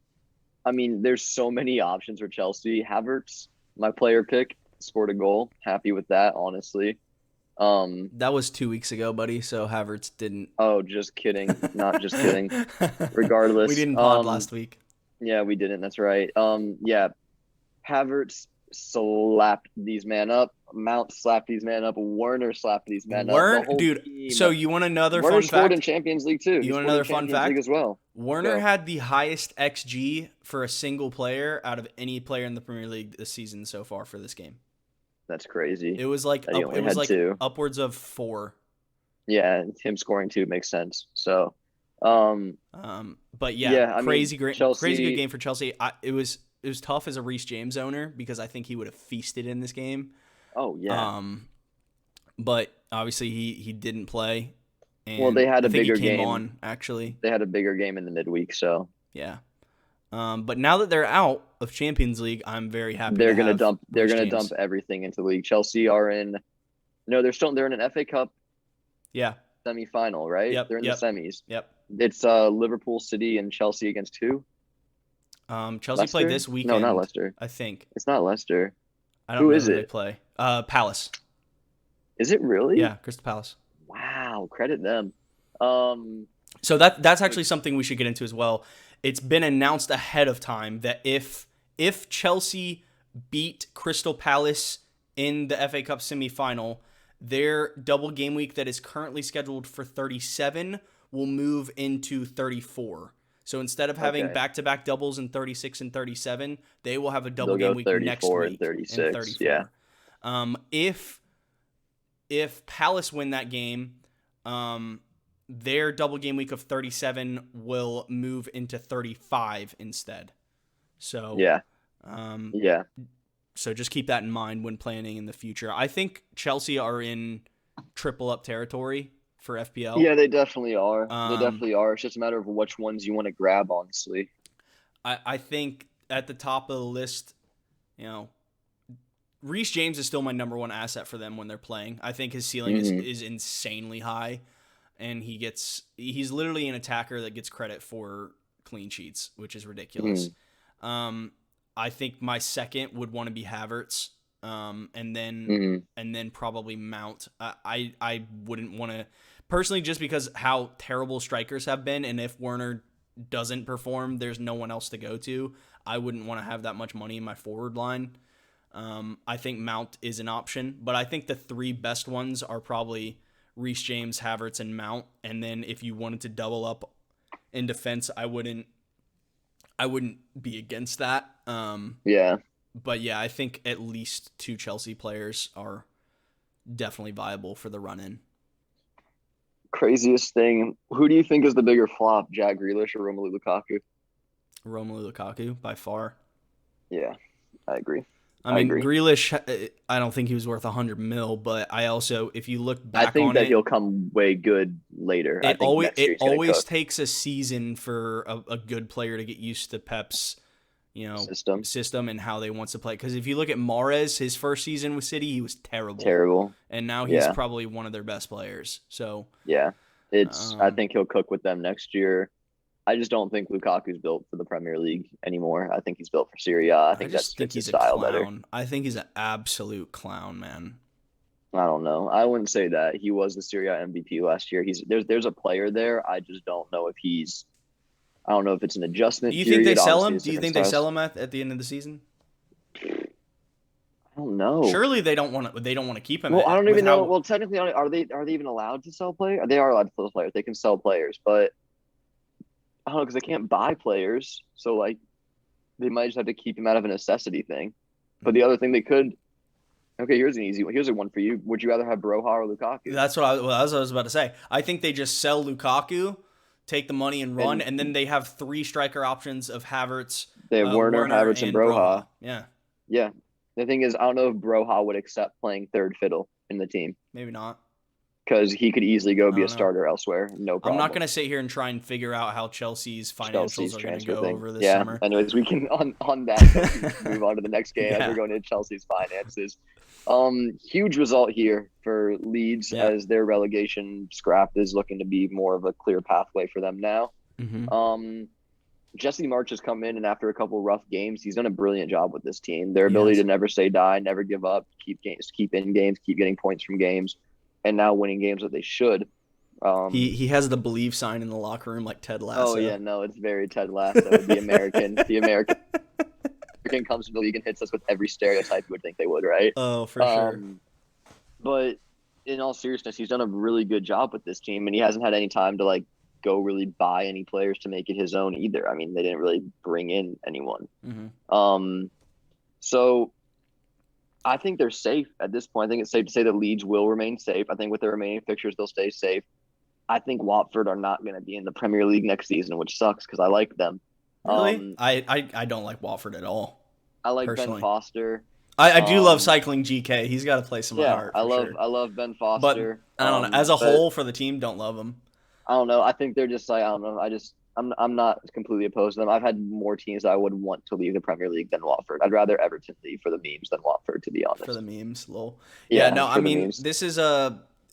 [SPEAKER 2] I mean, there's so many options for Chelsea. Havertz, my player pick, scored a goal. Happy with that, honestly.
[SPEAKER 1] That was 2 weeks ago, buddy. So Havertz didn't.
[SPEAKER 2] Oh, just kidding. Not just kidding. Regardless,
[SPEAKER 1] we didn't pod last week.
[SPEAKER 2] Yeah, we didn't. That's right. Havertz slapped these men up. Mount slapped these men up. Werner slapped these men up.
[SPEAKER 1] Dude.
[SPEAKER 2] Team.
[SPEAKER 1] So you want another
[SPEAKER 2] Werner
[SPEAKER 1] fun fact?
[SPEAKER 2] scored in Champions League too.
[SPEAKER 1] You want another fun fact
[SPEAKER 2] as well?
[SPEAKER 1] Werner had the highest XG for a single player out of any player in the Premier League this season so far for this game.
[SPEAKER 2] That's crazy.
[SPEAKER 1] It was like upwards of 4.
[SPEAKER 2] Yeah, him scoring 2 makes sense. So,
[SPEAKER 1] but crazy good game for Chelsea. It was tough as a Reece James owner because I think he would have feasted in this game.
[SPEAKER 2] Oh yeah.
[SPEAKER 1] But obviously he didn't play. And
[SPEAKER 2] well, they had a bigger game
[SPEAKER 1] on actually.
[SPEAKER 2] They had a bigger game in the midweek, so
[SPEAKER 1] yeah. But now that they're out of Champions League, I'm very happy.
[SPEAKER 2] They're gonna dump everything into the league. Chelsea are in No, they're in an FA Cup
[SPEAKER 1] Yeah.
[SPEAKER 2] semi-final, right?
[SPEAKER 1] Yep.
[SPEAKER 2] They're in the
[SPEAKER 1] Yep.
[SPEAKER 2] semis.
[SPEAKER 1] Yep.
[SPEAKER 2] It's Liverpool, City, and Chelsea against who?
[SPEAKER 1] Chelsea play
[SPEAKER 2] Leicester?
[SPEAKER 1] this
[SPEAKER 2] No, not
[SPEAKER 1] weekend,
[SPEAKER 2] Leicester.
[SPEAKER 1] I think.
[SPEAKER 2] It's not Leicester.
[SPEAKER 1] I don't
[SPEAKER 2] Who
[SPEAKER 1] know
[SPEAKER 2] is
[SPEAKER 1] who they
[SPEAKER 2] it?
[SPEAKER 1] play. Palace.
[SPEAKER 2] Is it really?
[SPEAKER 1] Yeah, Crystal Palace.
[SPEAKER 2] Wow, credit them. Um,
[SPEAKER 1] So that's actually something we should get into as well. It's been announced ahead of time that if Chelsea beat Crystal Palace in the FA Cup semifinal, their double game week that is currently scheduled for 37 will move into 34. So instead of having
[SPEAKER 2] okay.
[SPEAKER 1] back-to-back doubles in 36 and 37, they will have a double
[SPEAKER 2] They'll
[SPEAKER 1] game
[SPEAKER 2] go
[SPEAKER 1] week next
[SPEAKER 2] 34 and
[SPEAKER 1] week in
[SPEAKER 2] 36. Yeah.
[SPEAKER 1] 34. If Palace win that game, their double game week of 37 will move into 35 instead. So
[SPEAKER 2] Yeah.
[SPEAKER 1] um,
[SPEAKER 2] Yeah.
[SPEAKER 1] so just keep that in mind when planning in the future. I think Chelsea are in triple up territory for FPL.
[SPEAKER 2] Yeah, they definitely are. They
[SPEAKER 1] Um,
[SPEAKER 2] definitely are. It's just a matter of which ones you want to grab, honestly.
[SPEAKER 1] I think at the top of the list, you know, Reece James is still my number one asset for them when they're playing. I think his ceiling is insanely high, and he's literally an attacker that gets credit for clean sheets, which is ridiculous. I think my second would want to be Havertz, and then probably Mount. I wouldn't want to personally, just because how terrible strikers have been, and if Werner doesn't perform, there's no one else to go to. I wouldn't want to have that much money in my forward line. I think Mount is an option, but I think the three best ones are probably Reece James, Havertz, and Mount. And then if you wanted to double up in defense, I wouldn't be against that.
[SPEAKER 2] Yeah.
[SPEAKER 1] But yeah, I think at least two Chelsea players are definitely viable for the run-in.
[SPEAKER 2] Craziest thing. Who do you think is the bigger flop, Jack Grealish or Romelu Lukaku?
[SPEAKER 1] Romelu Lukaku, by far.
[SPEAKER 2] Yeah, I agree.
[SPEAKER 1] I mean, Grealish, I don't think he was worth 100 mil, but I also, if you look back on it,
[SPEAKER 2] I think that he'll come way good later. I think next year
[SPEAKER 1] it always takes a season for a good player to get used to Pep's, system and how they want to play. Because if you look at Mahrez, his first season with City, he was terrible. And now he's probably one of their best players. So
[SPEAKER 2] yeah, I think he'll cook with them next year. I just don't think Lukaku's built for the Premier League anymore. I think he's built for Serie A. I think that fits his style better.
[SPEAKER 1] I think he's an absolute clown, man.
[SPEAKER 2] I don't know. I wouldn't say that. He was the Serie A MVP last year. There's a player there. I just don't know if I don't know if it's an adjustment.
[SPEAKER 1] Do you think they sell him? Do you think they sell him at the end of the season?
[SPEAKER 2] I don't know.
[SPEAKER 1] Surely they don't want to keep him.
[SPEAKER 2] Well, I don't even know. Well, technically, are they even allowed to sell players? They are allowed to sell players. They can sell players, but I don't know, because they can't buy players. So, like, they might just have to keep him out of a necessity thing. But the other thing they could – okay, here's an easy one. Here's a one for you. Would you rather have Broha or Lukaku?
[SPEAKER 1] That's what I was about to say. I think they just sell Lukaku, take the money and run, and then they have three striker options of Havertz.
[SPEAKER 2] They have Werner, Havertz, and Broha.
[SPEAKER 1] Yeah.
[SPEAKER 2] Yeah. The thing is, I don't know if Broha would accept playing third fiddle in the team.
[SPEAKER 1] Maybe not.
[SPEAKER 2] Because he could easily go be a starter elsewhere. No problem.
[SPEAKER 1] I'm not going to sit here and try and figure out how Chelsea's financials are going to go over this summer.
[SPEAKER 2] Anyways, we can, on that, move on to the next game as we're going into Chelsea's finances. Huge result here for Leeds as their relegation scrap is looking to be more of a clear pathway for them now. Jesse March has come in, and after a couple rough games, he's done a brilliant job with this team. Their ability to never say die, never give up, keep in games, keep getting points from games, and now winning games that they should.
[SPEAKER 1] He has the believe sign in the locker room like Ted Lasso.
[SPEAKER 2] Oh yeah, no, it's very Ted Lasso. The American comes to the league and hits us with every stereotype you would think they would, right?
[SPEAKER 1] Oh, for sure.
[SPEAKER 2] But in all seriousness, he's done a really good job with this team, and he hasn't had any time to go really buy any players to make it his own either. I mean, they didn't really bring in anyone. So I think they're safe at this point. I think it's safe to say that Leeds will remain safe. I think with their remaining fixtures, they'll stay safe. I think Watford are not going to be in the Premier League next season, which sucks because I like them.
[SPEAKER 1] Really? I don't like Watford at all.
[SPEAKER 2] I like
[SPEAKER 1] personally.
[SPEAKER 2] Ben Foster.
[SPEAKER 1] I do love cycling GK. He's got to play some heart.
[SPEAKER 2] I love Ben Foster.
[SPEAKER 1] But I don't know. As a whole for the team, don't love him.
[SPEAKER 2] I don't know. I think they're just I don't know. I I'm not completely opposed to them. I've had more teams that I would want to leave the Premier League than Watford. I'd rather Everton leave for the memes than Watford, to be
[SPEAKER 1] For
[SPEAKER 2] honest.
[SPEAKER 1] the memes, lol. Yeah,
[SPEAKER 2] Yeah,
[SPEAKER 1] no, I
[SPEAKER 2] for the
[SPEAKER 1] mean,
[SPEAKER 2] memes.
[SPEAKER 1] this is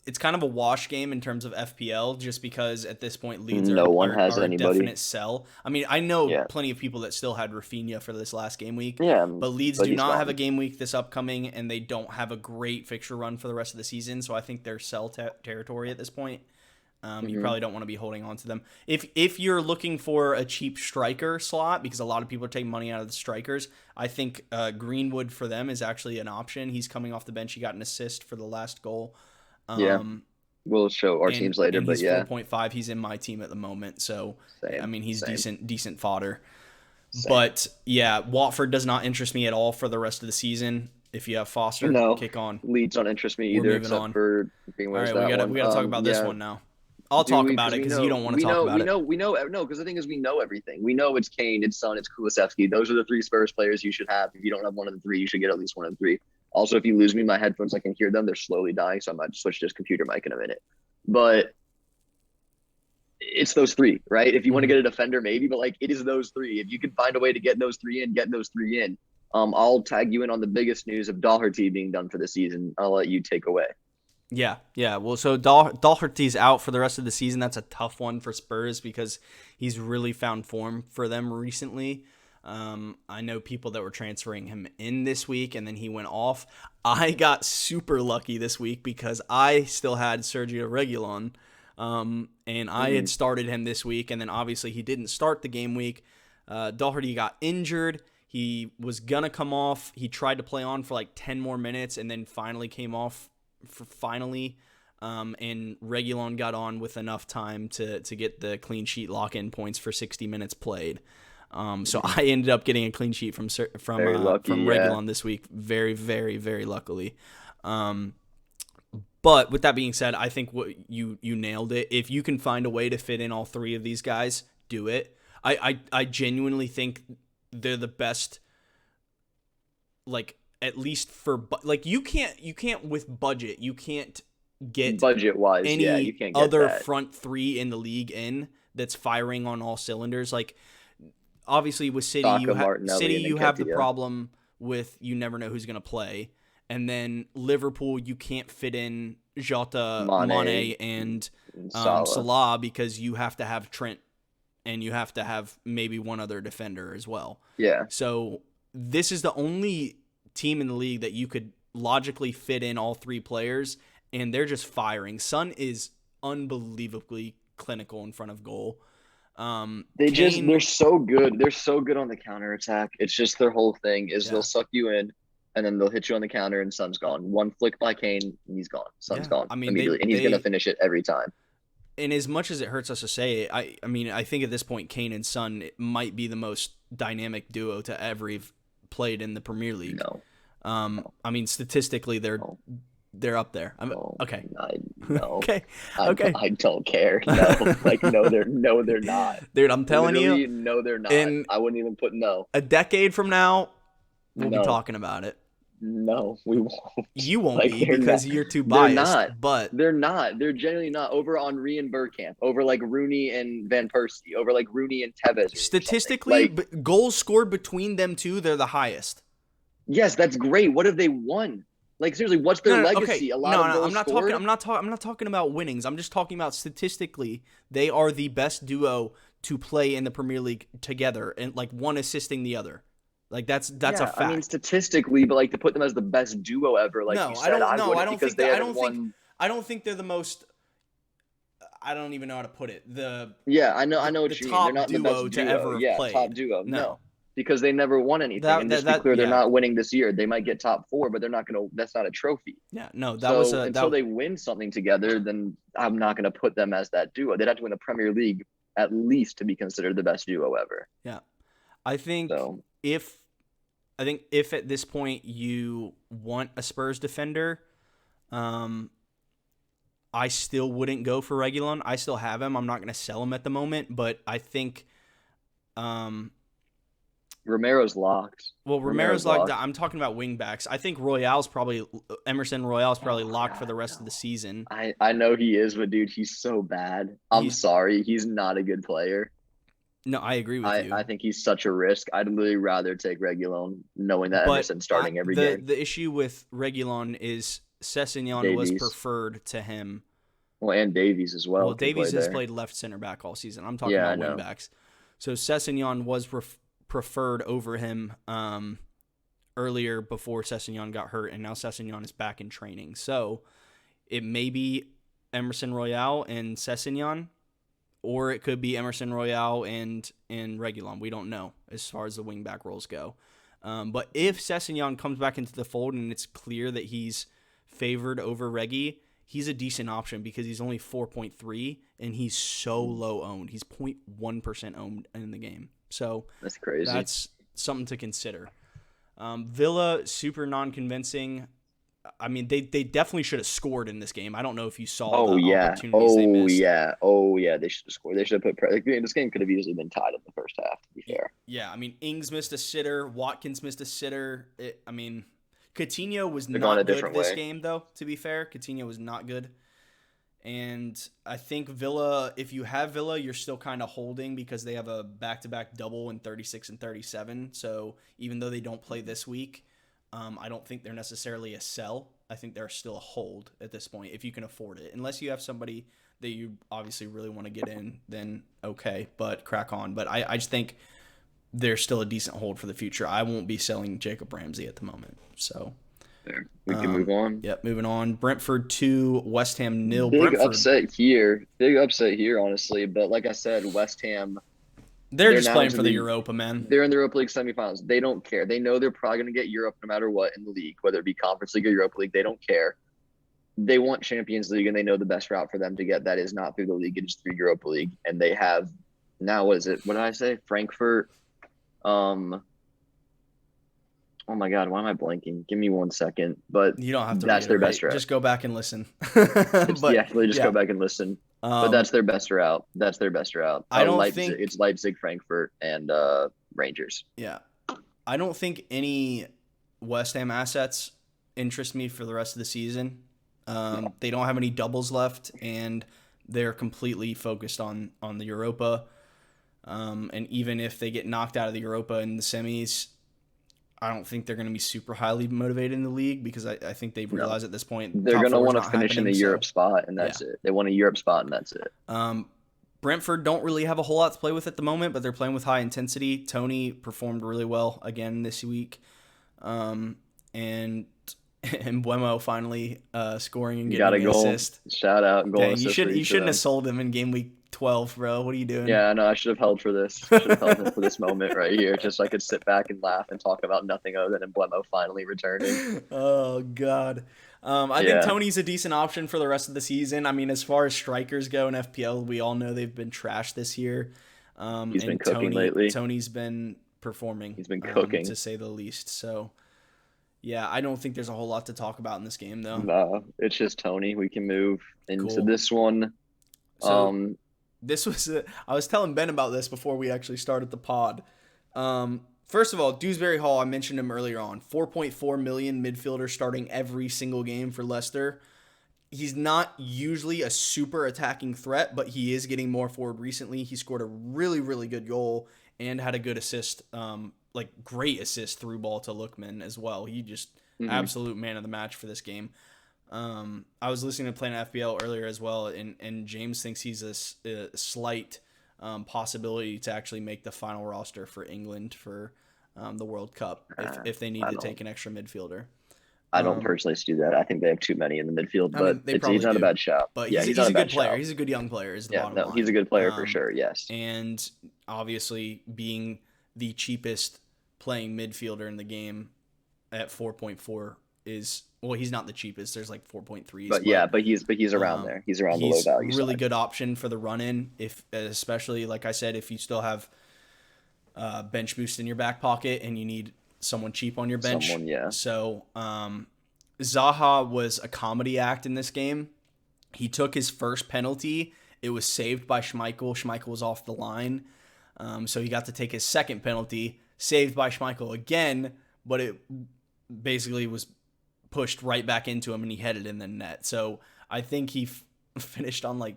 [SPEAKER 1] it's kind of a wash game in terms of FPL, just because at this point Leeds
[SPEAKER 2] No one has
[SPEAKER 1] are a
[SPEAKER 2] anybody.
[SPEAKER 1] definite sell. I mean, I know
[SPEAKER 2] Yeah,
[SPEAKER 1] plenty of people that still had Rafinha for this last game week,
[SPEAKER 2] yeah,
[SPEAKER 1] but Leeds
[SPEAKER 2] but
[SPEAKER 1] do
[SPEAKER 2] he's
[SPEAKER 1] not have a
[SPEAKER 2] gone.
[SPEAKER 1] game week this upcoming, and they don't have a great fixture run for the rest of the season. So I think they're sell territory at this point. You
[SPEAKER 2] Hmm.
[SPEAKER 1] probably don't want to be holding on to them. If you're looking for a cheap striker slot, because a lot of people are taking money out of the strikers, I think Greenwood for them is actually an option. He's coming off the bench. He got an assist for the last goal.
[SPEAKER 2] Yeah,
[SPEAKER 1] Um,
[SPEAKER 2] we'll show our
[SPEAKER 1] and
[SPEAKER 2] teams later,
[SPEAKER 1] and
[SPEAKER 2] but
[SPEAKER 1] he's
[SPEAKER 2] yeah,
[SPEAKER 1] 4.5. He's in my team at the moment, so I
[SPEAKER 2] same,
[SPEAKER 1] mean he's
[SPEAKER 2] same,
[SPEAKER 1] decent fodder.
[SPEAKER 2] same.
[SPEAKER 1] But yeah, Watford does not interest me at all for the rest of the season. If you have Foster,
[SPEAKER 2] No,
[SPEAKER 1] kick on.
[SPEAKER 2] Leeds don't interest me
[SPEAKER 1] We're
[SPEAKER 2] either,
[SPEAKER 1] moving
[SPEAKER 2] except
[SPEAKER 1] on.
[SPEAKER 2] for
[SPEAKER 1] All
[SPEAKER 2] Greenwood's
[SPEAKER 1] right,
[SPEAKER 2] that one.
[SPEAKER 1] we gotta talk about this
[SPEAKER 2] Yeah,
[SPEAKER 1] one now. I'll
[SPEAKER 2] do
[SPEAKER 1] talk
[SPEAKER 2] we?
[SPEAKER 1] about
[SPEAKER 2] Because
[SPEAKER 1] it because you don't want to talk about it.
[SPEAKER 2] no. Because the thing is, we know everything. We know it's Kane, it's Son, it's Kulusevski. Those are the three Spurs players you should have. If you don't have one of the three, you should get at least one of the three. Also, if you lose me, my headphones, I can hear them. They're slowly dying, so I might switch to this computer mic in a minute. But it's those three, right? If you want to
[SPEAKER 1] Mhm.
[SPEAKER 2] get a defender, maybe, but like it is those three. If you can find a way to get those three in, get those three in. I'll tag you in on the biggest news of Doherty being done for the season. I'll let you take away.
[SPEAKER 1] Yeah, yeah. Well, so Doherty's out for the rest of the season. That's a tough one for Spurs because he's really found form for them recently. I know people that were transferring him in this week, and then he went off. I got super lucky this week because I still had Sergio Reguilon, and I
[SPEAKER 2] Mm-hmm.
[SPEAKER 1] had started him this week, and then obviously he didn't start the game week. Doherty got injured. He was gonna come off. He tried to play on for like 10 more minutes, and then finally came off finally, and Reguilon got on with enough time to get the clean sheet lock-in points for 60 minutes played. So I ended up getting a clean sheet
[SPEAKER 2] Very lucky,
[SPEAKER 1] from
[SPEAKER 2] yeah.
[SPEAKER 1] Reguilon this week, very very very luckily. Um, but with that being said, I think what you nailed it. If you can find a way to fit in all three of these guys, do it. I genuinely think they're the best, like at least for like you can't with budget you can't get
[SPEAKER 2] Budget wise, yeah, you
[SPEAKER 1] any
[SPEAKER 2] can't get
[SPEAKER 1] other
[SPEAKER 2] that.
[SPEAKER 1] front three in the league in that's firing on all cylinders. Like obviously with
[SPEAKER 2] Saka,
[SPEAKER 1] City
[SPEAKER 2] Martinelli, and
[SPEAKER 1] you have the
[SPEAKER 2] Nketiah,
[SPEAKER 1] problem with you never know who's going to play, and then Liverpool you can't fit in Jota,
[SPEAKER 2] Mane,
[SPEAKER 1] Mane, and
[SPEAKER 2] and Salah.
[SPEAKER 1] Salah because you have to have Trent and you have to have maybe one other defender as well.
[SPEAKER 2] Yeah,
[SPEAKER 1] So this is the only team in the league that you could logically fit in all three players, and they're just firing. Son is unbelievably clinical in front of goal.
[SPEAKER 2] they're
[SPEAKER 1] Kane,
[SPEAKER 2] so good. They're so good on the counter attack. It's just their whole thing is they'll
[SPEAKER 1] yeah,
[SPEAKER 2] suck you in, and then they'll hit you on the counter, and Son's gone. One flick by Kane, and he's gone. Son's
[SPEAKER 1] yeah.
[SPEAKER 2] gone
[SPEAKER 1] I mean,
[SPEAKER 2] immediately, and he's gonna finish it every time.
[SPEAKER 1] and as much as it hurts us to say it, I mean, I think at this point, Kane and Son might be the most dynamic duo to ever have played in the Premier League.
[SPEAKER 2] No,
[SPEAKER 1] I mean, statistically,
[SPEAKER 2] no,
[SPEAKER 1] they're up there. I'm
[SPEAKER 2] no,
[SPEAKER 1] okay.
[SPEAKER 2] no.
[SPEAKER 1] Okay. Okay.
[SPEAKER 2] I don't care. No, like no, they're not.
[SPEAKER 1] Dude, I'm telling you,
[SPEAKER 2] Literally, no, they're not.
[SPEAKER 1] in
[SPEAKER 2] I wouldn't even put no,
[SPEAKER 1] a decade from now, we'll be
[SPEAKER 2] no,
[SPEAKER 1] talking about it.
[SPEAKER 2] no. We won't.
[SPEAKER 1] You won't
[SPEAKER 2] Like
[SPEAKER 1] be
[SPEAKER 2] they're not.
[SPEAKER 1] because you're too
[SPEAKER 2] They're
[SPEAKER 1] biased,
[SPEAKER 2] not.
[SPEAKER 1] but
[SPEAKER 2] They're not. They're genuinely not. Over Henri and Bergkamp, over like Rooney and Van Persie, over like Rooney and Tevez or something.
[SPEAKER 1] statistically,
[SPEAKER 2] Like,
[SPEAKER 1] goals scored between them two, they're the highest.
[SPEAKER 2] yes, that's great. What have they won? Like seriously, what's their
[SPEAKER 1] No,
[SPEAKER 2] legacy?
[SPEAKER 1] okay,
[SPEAKER 2] A lot of
[SPEAKER 1] no,
[SPEAKER 2] goals scored.
[SPEAKER 1] I'm not talking about winnings. I'm just talking about statistically, they are the best duo to play in the Premier League together, and like one assisting the other. Like that's a
[SPEAKER 2] Yeah, I mean
[SPEAKER 1] fact.
[SPEAKER 2] statistically, but like to put them as the best duo ever, like you
[SPEAKER 1] No, I
[SPEAKER 2] said,
[SPEAKER 1] don't.
[SPEAKER 2] I
[SPEAKER 1] No, I
[SPEAKER 2] wouldn't
[SPEAKER 1] don't
[SPEAKER 2] because
[SPEAKER 1] think
[SPEAKER 2] they
[SPEAKER 1] that.
[SPEAKER 2] haven't won.
[SPEAKER 1] I don't think they're the most. I don't even know how to put it.
[SPEAKER 2] Yeah, I know
[SPEAKER 1] The
[SPEAKER 2] what you mean. They're
[SPEAKER 1] top
[SPEAKER 2] not the
[SPEAKER 1] duo
[SPEAKER 2] best
[SPEAKER 1] to
[SPEAKER 2] duo.
[SPEAKER 1] ever have
[SPEAKER 2] Yeah, top
[SPEAKER 1] played.
[SPEAKER 2] duo.
[SPEAKER 1] No,
[SPEAKER 2] No, because they never won anything. And just to be clear, they're
[SPEAKER 1] yeah,
[SPEAKER 2] not winning this year. They might get top four, but they're not gonna. That's not a trophy.
[SPEAKER 1] yeah. No, that was
[SPEAKER 2] So
[SPEAKER 1] a
[SPEAKER 2] until
[SPEAKER 1] that.
[SPEAKER 2] they win something together, then I'm not gonna put them as that duo. They'd have to win the Premier League at least to be considered the best duo ever.
[SPEAKER 1] Yeah, I think
[SPEAKER 2] So
[SPEAKER 1] if if at this point you want a Spurs defender, um, I still wouldn't go for Regulon. I still have him. I'm not going to sell him at the moment, but I think, um,
[SPEAKER 2] Romero's locked.
[SPEAKER 1] well, Romero's
[SPEAKER 2] Romero's
[SPEAKER 1] locked.
[SPEAKER 2] locked.
[SPEAKER 1] I'm talking about wing backs. I think Emerson Royale's probably
[SPEAKER 2] Oh
[SPEAKER 1] locked for
[SPEAKER 2] God,
[SPEAKER 1] the rest of the
[SPEAKER 2] no.
[SPEAKER 1] season.
[SPEAKER 2] I know he is, but dude, he's so bad. I'm
[SPEAKER 1] He's
[SPEAKER 2] sorry, he's not a good player.
[SPEAKER 1] No, I agree with you.
[SPEAKER 2] I think he's such a risk. I'd really rather take Reguilón knowing that
[SPEAKER 1] But
[SPEAKER 2] Emerson's starting every
[SPEAKER 1] the
[SPEAKER 2] game.
[SPEAKER 1] the issue with Reguilon is Sessegnon was
[SPEAKER 2] Davies.
[SPEAKER 1] preferred to him.
[SPEAKER 2] Well, and Davies as
[SPEAKER 1] Well,
[SPEAKER 2] well can play
[SPEAKER 1] Davies has
[SPEAKER 2] there.
[SPEAKER 1] played left center back all season. I'm talking
[SPEAKER 2] Yeah, I
[SPEAKER 1] about
[SPEAKER 2] know.
[SPEAKER 1] wingbacks. So Sessegnon was preferred over him earlier before Sessegnon got hurt, and now Sessegnon is back in training. So it may be Emerson Royale and Sessegnon, or it could be Emerson Royale and Reguilon. We don't know as far as the wingback roles go. But if Sessegnon comes back into the fold and it's clear that he's favored over Reggie, he's a decent option because he's only 4.3 and he's so low owned. He's 0.1% owned in the game. So
[SPEAKER 2] That's crazy.
[SPEAKER 1] that's something to consider. Villa, super non-convincing. I mean, they definitely should have scored in this game. I don't know if you saw the opportunities they missed.
[SPEAKER 2] Oh yeah. They should have scored. They should have put. This game could have easily been tied in the first half. To be fair.
[SPEAKER 1] Yeah, I mean, Ings missed a sitter. Watkins missed a sitter. Coutinho was
[SPEAKER 2] They're going a
[SPEAKER 1] not good
[SPEAKER 2] different
[SPEAKER 1] this
[SPEAKER 2] way.
[SPEAKER 1] game, though, to be fair. Coutinho was not good. And I think Villa, if you have Villa, you're still kind of holding because they have a back-to-back double in 36 and 37. So even though they don't play this week, I don't think they're necessarily a sell. I think they're still a hold at this point if you can afford it. Unless you have somebody that you obviously really want to get in, then okay, but crack on. But I just think they're still a decent hold for the future. I won't be selling Jacob Ramsey at the moment. So
[SPEAKER 2] There. We can move on.
[SPEAKER 1] Yep, moving on. Brentford 2, West Ham 0.
[SPEAKER 2] Big
[SPEAKER 1] Brentford,
[SPEAKER 2] upset here. Big upset here, honestly. But like I said, West Ham.
[SPEAKER 1] they're just
[SPEAKER 2] now
[SPEAKER 1] playing
[SPEAKER 2] into
[SPEAKER 1] for the Europa, man.
[SPEAKER 2] They're in the Europa League semifinals. They don't care. They know they're probably going to get Europe no matter what in the league, whether it be Conference League or Europa League. They don't care. They want Champions League, and they know the best route for them to get that is not through the league; it is through Europa League. And they have now. What is it? What did I say? Frankfurt. Oh my God, why am I blanking? Give me 1 second. But
[SPEAKER 1] You don't have to.
[SPEAKER 2] that's their best route.
[SPEAKER 1] Just go back and listen.
[SPEAKER 2] Go back and listen. But that's their best route. That's their best route.
[SPEAKER 1] I don't
[SPEAKER 2] Leipzig,
[SPEAKER 1] think
[SPEAKER 2] it's Leipzig, Frankfurt, and Rangers.
[SPEAKER 1] Yeah, I don't think any West Ham assets interest me for the rest of the season. They don't have any doubles left, and they're completely focused on the Europa. And even if they get knocked out of the Europa in the semis, I don't think they're going to be super highly motivated in the league because I think they've realized at this point
[SPEAKER 2] they're going to want to
[SPEAKER 1] not
[SPEAKER 2] finish in the Europe spot, and that's it. They want a Europe spot, and that's it.
[SPEAKER 1] Brentford don't really have a whole lot to play with at the moment, but they're playing with high intensity. Tony performed really well again this week. And Buemo finally scoring and getting an assist.
[SPEAKER 2] Shout out, goal.
[SPEAKER 1] Dang, you shouldn't have sold him in game week 12, bro. What are you doing?
[SPEAKER 2] Yeah, no, I should have held for this. Should have held him for this moment right here, just so I could sit back and laugh and talk about nothing other than Buemo finally returning.
[SPEAKER 1] Oh God. I think Tony's a decent option for the rest of the season. I mean, as far as strikers go in FPL, we all know they've been trashed this year.
[SPEAKER 2] He's been cooking lately.
[SPEAKER 1] Tony's been performing.
[SPEAKER 2] He's been cooking,
[SPEAKER 1] to say the least. So, yeah, I don't think there's a whole lot to talk about in this game, though.
[SPEAKER 2] No, it's just Tony. We can move into this one.
[SPEAKER 1] So, this was I was telling Ben about this before we actually started the pod. First of all, Dewsbury Hall, I mentioned him earlier on. 4.4 million midfielder starting every single game for Leicester. He's not usually a super attacking threat, but he is getting more forward recently. He scored a really, really good goal and had a good assist, great assist through ball to Lookman as well. He just absolute man of the match for this game. I was listening to Planet FPL earlier as well, and James thinks he's a slight possibility to actually make the final roster for England for the World Cup if they need to take an extra midfielder.
[SPEAKER 2] I don't personally see that. I think they have too many in the midfield, but he's not a bad shot.
[SPEAKER 1] But he's a good player. He's a good young player is the bottom line.
[SPEAKER 2] He's a good player for sure, yes.
[SPEAKER 1] And obviously being the cheapest playing midfielder in the game at 4.4 is, well, he's not the cheapest. There's like 4.3s.
[SPEAKER 2] But he's around there. He's around the low value.
[SPEAKER 1] Really good option for the run in, especially like I said, if you still have bench boost in your back pocket and you need someone cheap on your bench. So Zaha was a comedy act in this game. He took his first penalty. It was saved by Schmeichel. Schmeichel was off the line. So he got to take his second penalty, saved by Schmeichel again, but it basically was pushed right back into him and he headed in the net. So I think he finished on like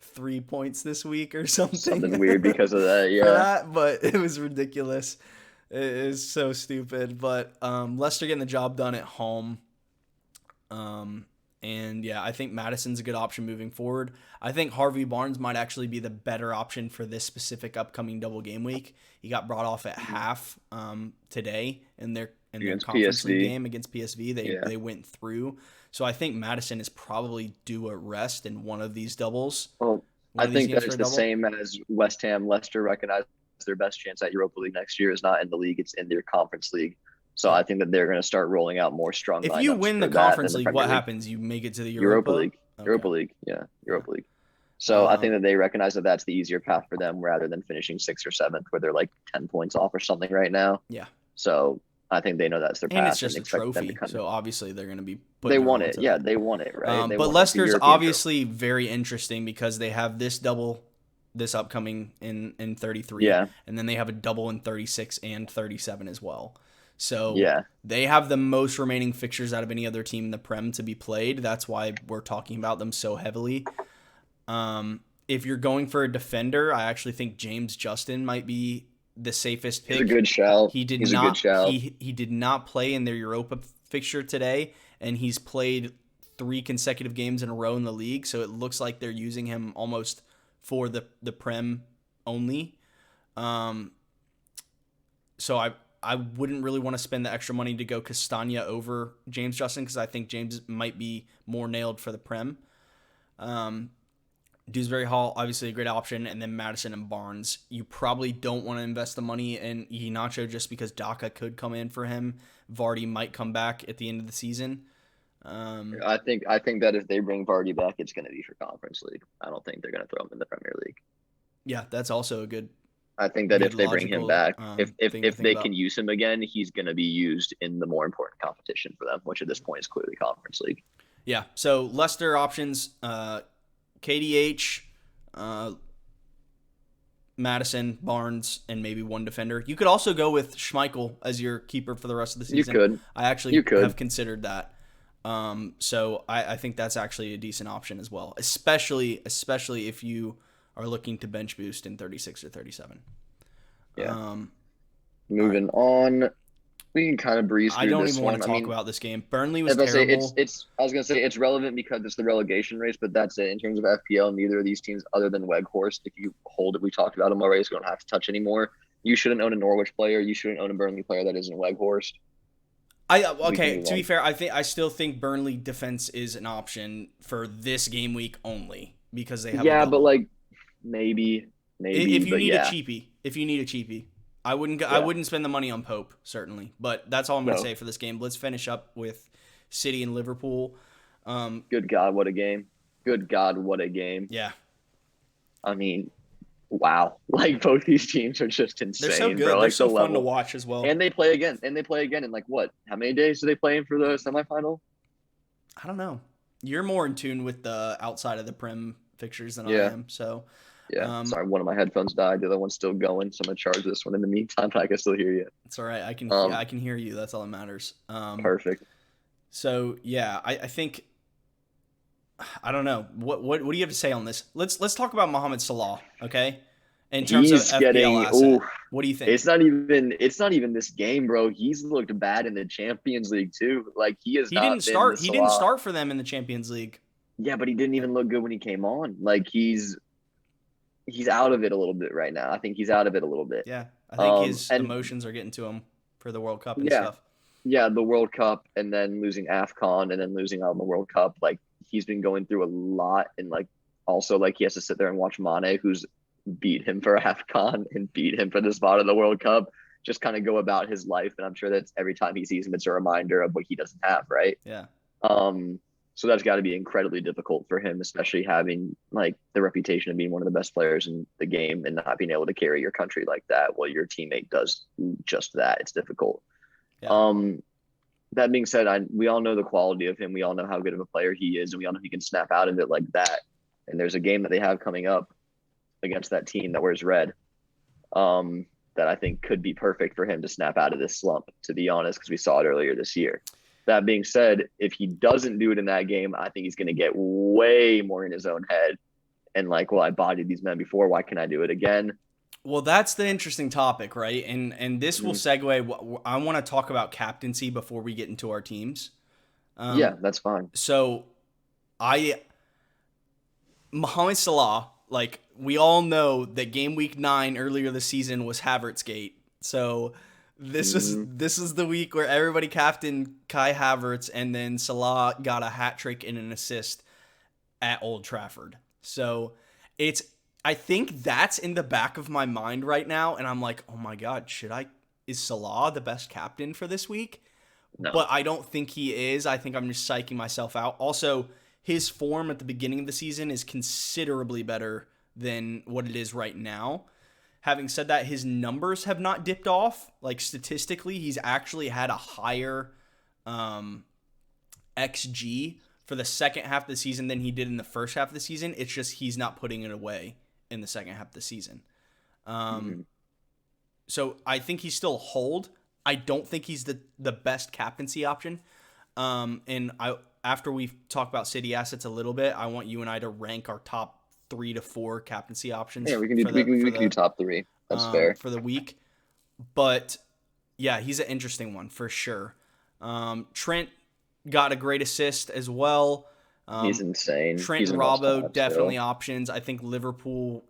[SPEAKER 1] 3 points this week or something.
[SPEAKER 2] Something weird because of that,
[SPEAKER 1] for
[SPEAKER 2] yeah.
[SPEAKER 1] that, but it was ridiculous. It is so stupid. But Leicester getting the job done at home. And yeah, I think Madison's a good option moving forward. I think Harvey Barnes might actually be the better option for this specific upcoming double game week. He got brought off at half today in their conference league game against PSV. They went through. So I think Madison is probably due a rest in one of these doubles.
[SPEAKER 2] Well, I think that it's the same as West Ham. Leicester recognized their best chance at Europa League next year is not in the league, it's in their conference league. So I think that they're going to start rolling out more strong lineups.
[SPEAKER 1] If you win the conference league, what happens? You make it to the
[SPEAKER 2] Europa League. Okay. Europa League. So I think that they recognize that that's the easier path for them rather than finishing 6th or 7th where they're like 10 points off or something right now.
[SPEAKER 1] Yeah.
[SPEAKER 2] So I think they know that's their path.
[SPEAKER 1] And it's just a trophy, so obviously they're going to be
[SPEAKER 2] they want it. Yeah, they want it, right?
[SPEAKER 1] But Leicester's obviously very interesting because they have this double this upcoming in 33.
[SPEAKER 2] Yeah.
[SPEAKER 1] And then they have a double in 36 and 37 as well. So
[SPEAKER 2] yeah,
[SPEAKER 1] they have the most remaining fixtures out of any other team in the Prem to be played. That's why we're talking about them so heavily. If you're going for a defender, I actually think James Justin might be the safest pick.
[SPEAKER 2] He's a good shout.
[SPEAKER 1] He did not play in their Europa fixture today, and he's played 3 consecutive games in a row in the league. So it looks like they're using him almost for the Prem only. So I wouldn't really want to spend the extra money to go Castagna over James Justin because I think James might be more nailed for the Prem. Dewsbury Hall, obviously a great option, and then Madison and Barnes. You probably don't want to invest the money in Iheanacho just because Daka could come in for him. Vardy might come back at the end of the season.
[SPEAKER 2] I think that if they bring Vardy back, it's going to be for Conference League. I don't think they're going to throw him in the Premier League.
[SPEAKER 1] Yeah, that's also a good.
[SPEAKER 2] I think that if they bring him back, if they can use him again, he's going to be used in the more important competition for them, which at this point is clearly Conference League.
[SPEAKER 1] Yeah. So Leicester options, KDH, Madison, Barnes, and maybe one defender. You could also go with Schmeichel as your keeper for the rest of the season.
[SPEAKER 2] You could.
[SPEAKER 1] I actually have considered that. So I think that's actually a decent option as well, especially if you are looking to bench boost in 36 or 37.
[SPEAKER 2] Yeah. Moving on, we can kind of breeze through this one.
[SPEAKER 1] I don't even want to talk about this game. Burnley was terrible.
[SPEAKER 2] I was going to say it's relevant because it's the relegation race, but that's it. In terms of FPL, neither of these teams, other than Weghorst, if you hold it, we talked about them already, so we don't have to touch anymore. You shouldn't own a Norwich player. You shouldn't own a Burnley player that isn't Weghorst.
[SPEAKER 1] To be fair, I still think Burnley defense is an option for this game week only because they have
[SPEAKER 2] but like maybe
[SPEAKER 1] if you need a cheapie, I wouldn't spend the money on Pope certainly, but that's all I'm going to say for this game. Let's finish up with City and Liverpool.
[SPEAKER 2] Good God, what a game! Yeah, I mean, wow! Like both these teams are just insane.
[SPEAKER 1] They're so good.
[SPEAKER 2] Bro.
[SPEAKER 1] They're so fun to watch as well.
[SPEAKER 2] And they play again. In like what? How many days do they play in for the semifinal?
[SPEAKER 1] I don't know. You're more in tune with the outside of the Prem fixtures than I am. So
[SPEAKER 2] yeah. Sorry, one of my headphones died. The other one's still going, so I'm gonna charge this one in the meantime. But I can still hear you.
[SPEAKER 1] It's all right. I can hear you. That's all that matters.
[SPEAKER 2] Perfect.
[SPEAKER 1] So yeah, I think. I don't know. What do you have to say on this? Let's talk about Mohamed Salah, okay? In terms of FPL asset, what do you think?
[SPEAKER 2] It's not even this game, bro. He's looked bad in the Champions League too. Like he didn't
[SPEAKER 1] start for them in the Champions League.
[SPEAKER 2] Yeah, but he didn't even look good when he came on. Like he's out of it a little bit right now. I think he's out of it a little bit.
[SPEAKER 1] Yeah, I think his emotions are getting to him for the World Cup and stuff.
[SPEAKER 2] Yeah, the World Cup and then losing AFCON and then losing out in the World Cup. Like he's been going through a lot, and like also like he has to sit there and watch Mane, who's beat him for AFCON and beat him for the spot in the World Cup, just kind of go about his life. And I'm sure that's every time he sees him, it's a reminder of what he doesn't have, right?
[SPEAKER 1] Yeah.
[SPEAKER 2] So that's got to be incredibly difficult for him, especially having like the reputation of being one of the best players in the game and not being able to carry your country like that while your teammate does just that. It's difficult. Yeah. That being said, we all know the quality of him. We all know how good of a player he is, and we all know he can snap out of it like that. And there's a game that they have coming up against that team that wears red that I think could be perfect for him to snap out of this slump, to be honest, because we saw it earlier this year. That being said, if he doesn't do it in that game, I think he's going to get way more in his own head and like, well, I bodied these men before. Why can I do it again?
[SPEAKER 1] Well, that's the interesting topic, right? And this will
[SPEAKER 2] Mhm.
[SPEAKER 1] segue. I want to talk about captaincy before we get into our teams.
[SPEAKER 2] Yeah,
[SPEAKER 1] Um,
[SPEAKER 2] that's fine.
[SPEAKER 1] so I Mohamed Salah, like we all know that game week 9 earlier this season was Havertz gate. So
[SPEAKER 2] Hmm.
[SPEAKER 1] this is the week where everybody captained Kai Havertz, and then Salah got a hat trick and an assist at Old Trafford. So it's I think that's in the back of my mind right now, and I'm like, oh my god, is Salah the best captain for this week?
[SPEAKER 2] No.
[SPEAKER 1] But I don't think he is. I think I'm just psyching myself out. Also, his form at the beginning of the season is considerably better than what it is right now. Having said that, his numbers have not dipped off. Like statistically, he's actually had a higher um, XG for the second half of the season than he did in the first half of the season. It's just he's not putting it away in the second half of the season. Um,
[SPEAKER 2] Hmm.
[SPEAKER 1] so I think he's still a hold. I don't think he's the best captaincy option. And I after we talk about City assets a little bit, I want you and I to rank our top 3 to 4 captaincy options
[SPEAKER 2] Yeah, we can do we can do top three. That's fair.
[SPEAKER 1] for the week. But yeah, he's an interesting one for sure. Trent got a great assist as well.
[SPEAKER 2] He's
[SPEAKER 1] Um,
[SPEAKER 2] insane.
[SPEAKER 1] Trent
[SPEAKER 2] He's
[SPEAKER 1] and
[SPEAKER 2] a must
[SPEAKER 1] Robbo
[SPEAKER 2] have
[SPEAKER 1] definitely
[SPEAKER 2] still.
[SPEAKER 1] options. I think Liverpool,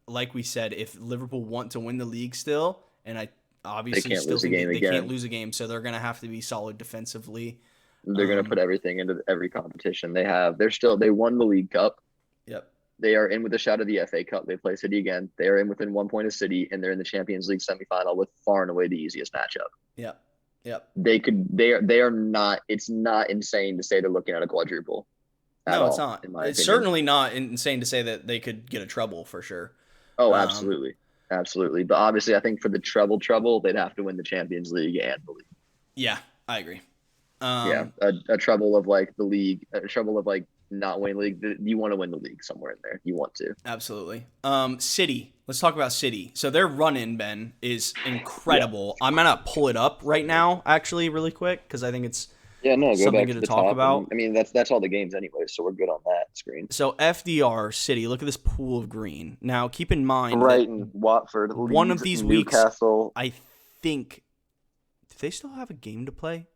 [SPEAKER 1] like we said, if Liverpool want to win the league still, and I
[SPEAKER 2] They
[SPEAKER 1] obviously
[SPEAKER 2] can't
[SPEAKER 1] still
[SPEAKER 2] lose a
[SPEAKER 1] think
[SPEAKER 2] game
[SPEAKER 1] they can't
[SPEAKER 2] again.
[SPEAKER 1] lose a game, so they're going to have to be solid defensively.
[SPEAKER 2] They're gonna put
[SPEAKER 1] Um,
[SPEAKER 2] everything into every competition they have. They won the League Cup.
[SPEAKER 1] yep,
[SPEAKER 2] They are in with a shot of the FA Cup. They play City again. They are in within 1 point of City, and they're in the Champions League semifinal with far and away the easiest matchup.
[SPEAKER 1] yep, yep.
[SPEAKER 2] They are not. It's not insane to say they're looking at a quadruple at
[SPEAKER 1] No, it's
[SPEAKER 2] all,
[SPEAKER 1] not.
[SPEAKER 2] in my
[SPEAKER 1] It's
[SPEAKER 2] opinion.
[SPEAKER 1] certainly not insane to say that they could get a treble for sure.
[SPEAKER 2] Oh,
[SPEAKER 1] Um,
[SPEAKER 2] absolutely, absolutely. But obviously, I think for the treble, they'd have to win the Champions League and the league.
[SPEAKER 1] yeah, I agree.
[SPEAKER 2] Yeah,
[SPEAKER 1] Um,
[SPEAKER 2] a treble of like the league, a treble of like not winning the league. You want to win the league somewhere in there. You want to.
[SPEAKER 1] Absolutely. City. Let's talk about City. So their run-in, Ben, is
[SPEAKER 2] Yeah.
[SPEAKER 1] incredible. I'm gonna pull it up right now, actually, really quick, because I think it's
[SPEAKER 2] Yeah, no, go
[SPEAKER 1] something
[SPEAKER 2] back
[SPEAKER 1] good
[SPEAKER 2] to
[SPEAKER 1] to
[SPEAKER 2] the
[SPEAKER 1] talk
[SPEAKER 2] top, and
[SPEAKER 1] about.
[SPEAKER 2] I mean that's all the games anyway, so we're good on that screen.
[SPEAKER 1] So FDR City. Look at this pool of green. Now, keep in mind that
[SPEAKER 2] Brighton, Watford,
[SPEAKER 1] one of
[SPEAKER 2] Leeds,
[SPEAKER 1] these weeks,
[SPEAKER 2] Newcastle.
[SPEAKER 1] I think, do they still have a game to play?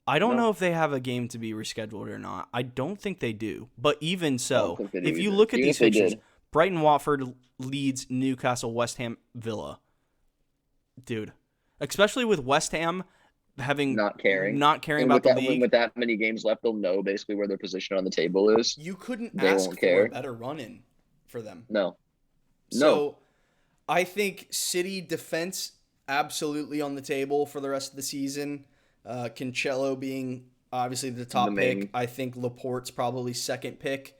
[SPEAKER 1] I don't know
[SPEAKER 2] No,
[SPEAKER 1] if they have a game to be rescheduled or not. I don't think they do. But even
[SPEAKER 2] I don't
[SPEAKER 1] so,
[SPEAKER 2] think they do
[SPEAKER 1] if you
[SPEAKER 2] either.
[SPEAKER 1] look at
[SPEAKER 2] Even
[SPEAKER 1] these
[SPEAKER 2] if they
[SPEAKER 1] fixtures,
[SPEAKER 2] did,
[SPEAKER 1] Brighton, Watford, Leeds, Newcastle, West Ham, Villa. Dude, especially with West Ham having
[SPEAKER 2] not caring,
[SPEAKER 1] not caring
[SPEAKER 2] and
[SPEAKER 1] about
[SPEAKER 2] with
[SPEAKER 1] the
[SPEAKER 2] that
[SPEAKER 1] league,
[SPEAKER 2] with that many games left, they'll know basically where their position on the table is.
[SPEAKER 1] you couldn't
[SPEAKER 2] They
[SPEAKER 1] ask
[SPEAKER 2] won't
[SPEAKER 1] for a
[SPEAKER 2] care.
[SPEAKER 1] better run-in for them.
[SPEAKER 2] No, no.
[SPEAKER 1] So, I think City defense absolutely on the table for the rest of the season. Cancelo being obviously the
[SPEAKER 2] The
[SPEAKER 1] top pick.
[SPEAKER 2] main.
[SPEAKER 1] I think Laporte's probably second pick,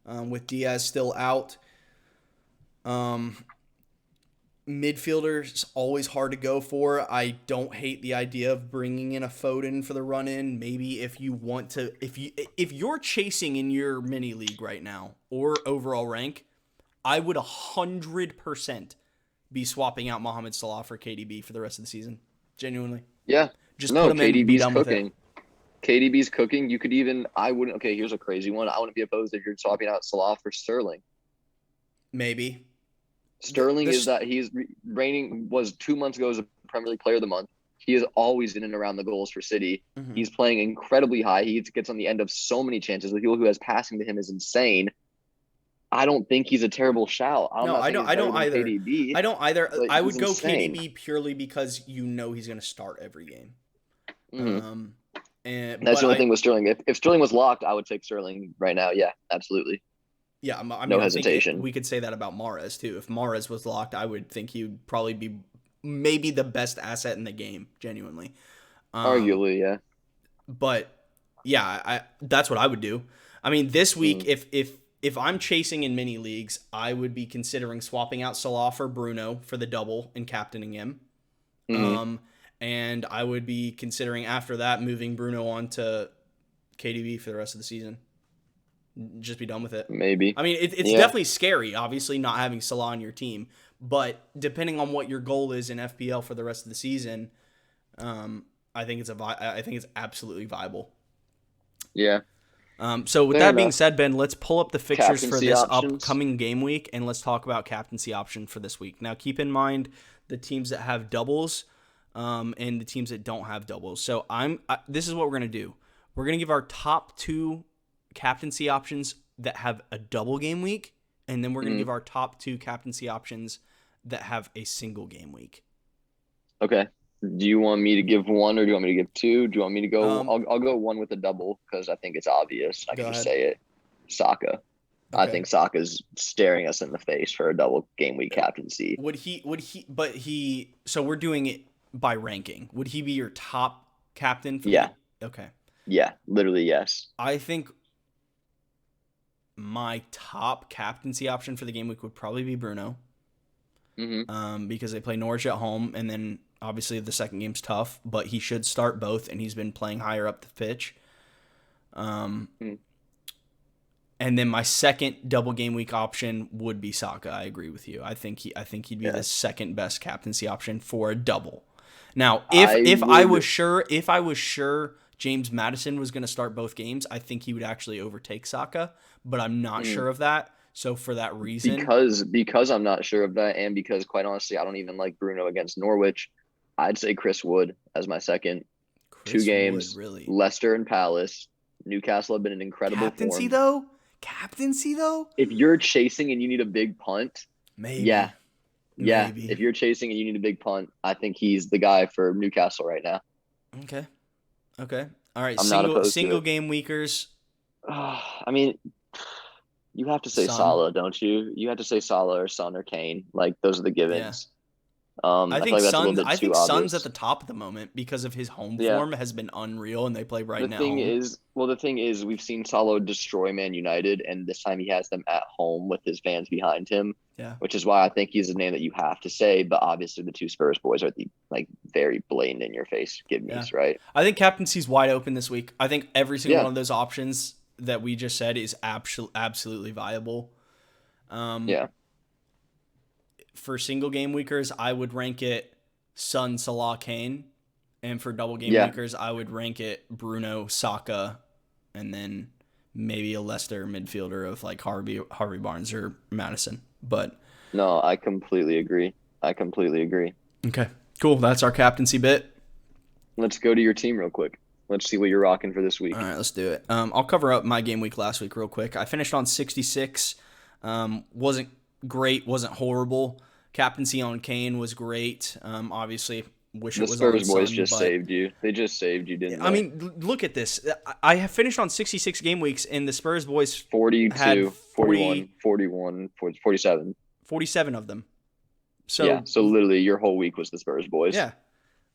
[SPEAKER 1] with Diaz still out. Um, Midfielders always hard to go for. I don't hate the idea of bringing in a Foden for the run in. Maybe if you want to, if you're chasing in your mini league right now or overall rank, I would 100% be swapping out Mohamed Salah for KDB for the rest of the season. Genuinely,
[SPEAKER 2] Yeah.
[SPEAKER 1] just put
[SPEAKER 2] No,
[SPEAKER 1] him in, be
[SPEAKER 2] KDB's
[SPEAKER 1] done with it.
[SPEAKER 2] cooking. KDB's cooking. You could even. I wouldn't. Okay, here's a crazy one. I wouldn't be opposed if you're swapping out Salah for Sterling.
[SPEAKER 1] Maybe
[SPEAKER 2] Sterling is
[SPEAKER 1] this.
[SPEAKER 2] that he's reigning was 2 months ago as a Premier League Player of the Month. He is always in and around the goals for City.
[SPEAKER 1] Mhm.
[SPEAKER 2] He's playing incredibly high. He gets on the end of so many chances. The people who has passing to him is insane. I don't think he's a terrible shout. I'm
[SPEAKER 1] No,
[SPEAKER 2] not
[SPEAKER 1] I
[SPEAKER 2] saying
[SPEAKER 1] don't.
[SPEAKER 2] he's
[SPEAKER 1] I
[SPEAKER 2] better
[SPEAKER 1] don't
[SPEAKER 2] than
[SPEAKER 1] either.
[SPEAKER 2] KDB,
[SPEAKER 1] I don't either.
[SPEAKER 2] but
[SPEAKER 1] I
[SPEAKER 2] he's
[SPEAKER 1] would go
[SPEAKER 2] insane.
[SPEAKER 1] KDB purely because you know he's going to start every game.
[SPEAKER 2] Hmm.
[SPEAKER 1] Um, and
[SPEAKER 2] That's
[SPEAKER 1] but
[SPEAKER 2] the only
[SPEAKER 1] I
[SPEAKER 2] thing with Sterling. If Sterling was locked, I would take Sterling right now. Yeah, absolutely.
[SPEAKER 1] Yeah, I
[SPEAKER 2] No
[SPEAKER 1] mean, I think
[SPEAKER 2] hesitation.
[SPEAKER 1] we could say that about Mares too. If Mares was locked, I would think he would probably be maybe the best asset in the game, genuinely. Um,
[SPEAKER 2] Arguably, yeah.
[SPEAKER 1] but yeah, that's what I would do. I mean, this week,
[SPEAKER 2] Mm.
[SPEAKER 1] if I'm chasing in mini leagues, I would be considering swapping out Salah for Bruno for the double and captaining him.
[SPEAKER 2] Hmm.
[SPEAKER 1] Um, and I would be considering after that moving Bruno on to KDB for the rest of the season. Just be done with it.
[SPEAKER 2] Maybe.
[SPEAKER 1] I mean, it's
[SPEAKER 2] Yeah.
[SPEAKER 1] definitely scary, obviously, not having Salah on your team. But depending on what your goal is in FPL for the rest of the season, I think it's absolutely viable.
[SPEAKER 2] Yeah.
[SPEAKER 1] So with
[SPEAKER 2] Fair
[SPEAKER 1] that being
[SPEAKER 2] enough.
[SPEAKER 1] said, Ben, let's pull up the fixtures for
[SPEAKER 2] Captaincy
[SPEAKER 1] this
[SPEAKER 2] options.
[SPEAKER 1] upcoming game week, and let's talk about captaincy option for this week. Now, keep in mind the teams that have doubles, and the teams that don't have doubles. So this is what we're gonna do. We're gonna give our top 2 captaincy options that have a double game week, and then we're gonna
[SPEAKER 2] Mhm.
[SPEAKER 1] give our top 2 captaincy options that have a single game week.
[SPEAKER 2] Okay. Do you want me to give one or do you want me to give two? Do you want me to go?
[SPEAKER 1] Um,
[SPEAKER 2] I'll go one with a double because I think it's obvious. I
[SPEAKER 1] Go
[SPEAKER 2] can just
[SPEAKER 1] ahead.
[SPEAKER 2] say it. Saka. I
[SPEAKER 1] Okay.
[SPEAKER 2] think Saka's staring us in the face for a double game week captaincy.
[SPEAKER 1] So we're doing it by ranking. Would he be your top captain for the
[SPEAKER 2] Yeah.
[SPEAKER 1] game? Okay.
[SPEAKER 2] Yeah. Literally, yes.
[SPEAKER 1] I think my top captaincy option for the game week would probably be Bruno,
[SPEAKER 2] Hmm.
[SPEAKER 1] because they play Norwich at home, and then obviously the second game's tough, but he should start both, and he's been playing higher up the pitch. Um,
[SPEAKER 2] Mm.
[SPEAKER 1] and then my second double game week option would be Saka. I agree with you. I think he'd be the
[SPEAKER 2] Yeah.
[SPEAKER 1] second best captaincy option for a double. Now,
[SPEAKER 2] I
[SPEAKER 1] if
[SPEAKER 2] would.
[SPEAKER 1] I was sure James Madison was going to start both games, I think he would actually overtake Saka, but I'm not
[SPEAKER 2] Mm.
[SPEAKER 1] sure of that. So for that reason,
[SPEAKER 2] Because I'm not sure of that, and because quite honestly, I don't even like Bruno against Norwich. I'd say Chris Wood as my second. Two
[SPEAKER 1] Chris Wood
[SPEAKER 2] games,
[SPEAKER 1] really
[SPEAKER 2] Leicester and Palace. Newcastle have been in incredible
[SPEAKER 1] captaincy
[SPEAKER 2] form.
[SPEAKER 1] though. Captaincy though,
[SPEAKER 2] If you're chasing and you need a big punt, yeah,
[SPEAKER 1] maybe,
[SPEAKER 2] yeah. If
[SPEAKER 1] maybe.
[SPEAKER 2] you're chasing and you need a big punt, I think he's the guy for Newcastle right now.
[SPEAKER 1] Okay, okay, all right.
[SPEAKER 2] I'm not opposed to
[SPEAKER 1] Single
[SPEAKER 2] it.
[SPEAKER 1] game weekers.
[SPEAKER 2] I mean, you have to say
[SPEAKER 1] Son.
[SPEAKER 2] Salah, don't you? You have to say Salah or Son or Kane. Like those are the
[SPEAKER 1] Yeah.
[SPEAKER 2] givens. I feel like that's a little bit
[SPEAKER 1] I
[SPEAKER 2] too
[SPEAKER 1] think Son's at
[SPEAKER 2] obvious.
[SPEAKER 1] the top at the moment because of his home
[SPEAKER 2] Yeah.
[SPEAKER 1] form has been unreal, and they play
[SPEAKER 2] The
[SPEAKER 1] Brighton at
[SPEAKER 2] thing
[SPEAKER 1] home.
[SPEAKER 2] is, well, the thing is, we've seen Salah destroy Man United, and this time he has them at home with his fans behind him,
[SPEAKER 1] Yeah.
[SPEAKER 2] which is why I think he's a name that you have to say. But obviously, the two Spurs boys are the like very blatant in your face give
[SPEAKER 1] Yeah.
[SPEAKER 2] me's, right?
[SPEAKER 1] I think captaincy's wide open this week. I think every single one
[SPEAKER 2] Yeah,
[SPEAKER 1] of those options that we just said is absolutely viable. Um,
[SPEAKER 2] yeah,
[SPEAKER 1] for single game weekers, I would rank it Son, Salah, Kane. And for double game
[SPEAKER 2] yeah.
[SPEAKER 1] weekers, I would rank it Bruno, Saka, and then maybe a Leicester midfielder of like Harvey Barnes or Madison. But
[SPEAKER 2] No, I completely agree. I completely agree.
[SPEAKER 1] okay, cool. That's our captaincy bit.
[SPEAKER 2] Let's go to your team real quick. Let's see what you're rocking for this
[SPEAKER 1] All
[SPEAKER 2] week.
[SPEAKER 1] right, let's do it. I'll cover up my game week last week real quick. I finished on 66. Wasn't great, wasn't horrible. Captaincy on Kane was great. Obviously, wish
[SPEAKER 2] The
[SPEAKER 1] it was on
[SPEAKER 2] Spurs boys
[SPEAKER 1] Sun,
[SPEAKER 2] just
[SPEAKER 1] but
[SPEAKER 2] saved you. They just saved you, didn't
[SPEAKER 1] I
[SPEAKER 2] they?
[SPEAKER 1] mean, look at this. I have finished on 66 game weeks, and the Spurs boys had
[SPEAKER 2] 42, 41, 41, 47.
[SPEAKER 1] 47 of them.
[SPEAKER 2] Yeah,
[SPEAKER 1] So,
[SPEAKER 2] so literally your whole week was the Spurs boys.
[SPEAKER 1] yeah.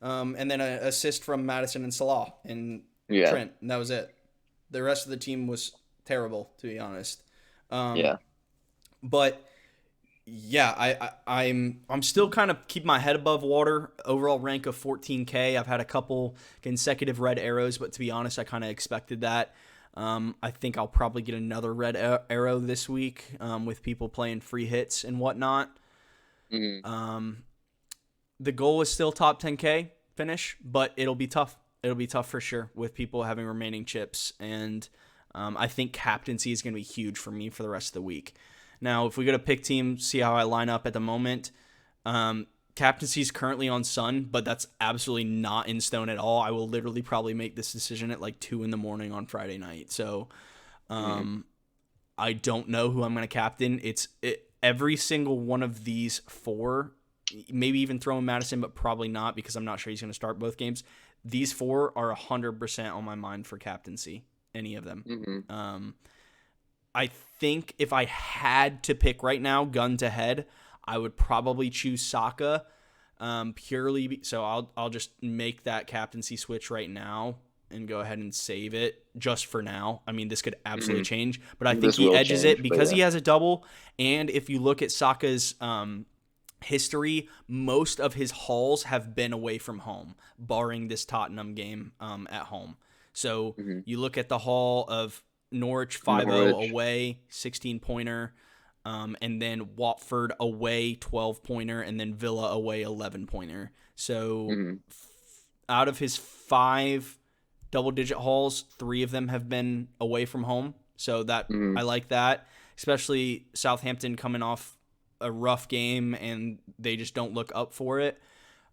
[SPEAKER 1] And then an assist from Madison and Salah and
[SPEAKER 2] Yeah,
[SPEAKER 1] Trent, and that was it. The rest of the team was terrible, to be honest. Um,
[SPEAKER 2] yeah.
[SPEAKER 1] but yeah, I'm still kind of keeping my head above water. Overall rank of 14K. I've had a couple consecutive red arrows, but to be honest, I kind of expected that. I think I'll probably get another red arrow this week, with people playing free hits and whatnot.
[SPEAKER 2] Mhm.
[SPEAKER 1] The goal is still top 10K finish, but it'll be tough. It'll be tough for sure with people having remaining chips. And I think captaincy is going to be huge for me for the rest of the week. Now, if we go to pick team, see how I line up at the moment. Captaincy is currently on Sun, but that's absolutely not in stone at all. I will literally probably make this decision at like 2 a.m. on Friday night. So I don't know who I'm going to captain. Every single one of these four, maybe even throw in Madison, but probably not because I'm not sure he's going to start both games. These four are 100% on my mind for captaincy, any of them.
[SPEAKER 2] Mhm.
[SPEAKER 1] I think if I had to pick right now, gun to head, I would probably choose Saka. So I'll just make that captaincy switch right now and go ahead and save it just for now. I mean, this could absolutely
[SPEAKER 2] Mhm.
[SPEAKER 1] change, but I think
[SPEAKER 2] This
[SPEAKER 1] he
[SPEAKER 2] will
[SPEAKER 1] edges
[SPEAKER 2] change,
[SPEAKER 1] it
[SPEAKER 2] but
[SPEAKER 1] because
[SPEAKER 2] yeah.
[SPEAKER 1] he has a double. And if you look at Saka's history, most of his hauls have been away from home, barring this Tottenham game at home. So
[SPEAKER 2] Mhm.
[SPEAKER 1] you look at the haul of Norwich 5-0
[SPEAKER 2] Norwich.
[SPEAKER 1] away, 16-pointer, and then Watford away, 12-pointer, and then Villa away, 11-pointer. So
[SPEAKER 2] Mhm.
[SPEAKER 1] out of his 5 double-digit hauls. 3 of them have been away from home, so that
[SPEAKER 2] Mhm.
[SPEAKER 1] I like that. Especially Southampton coming off a rough game, and they just don't look up for it.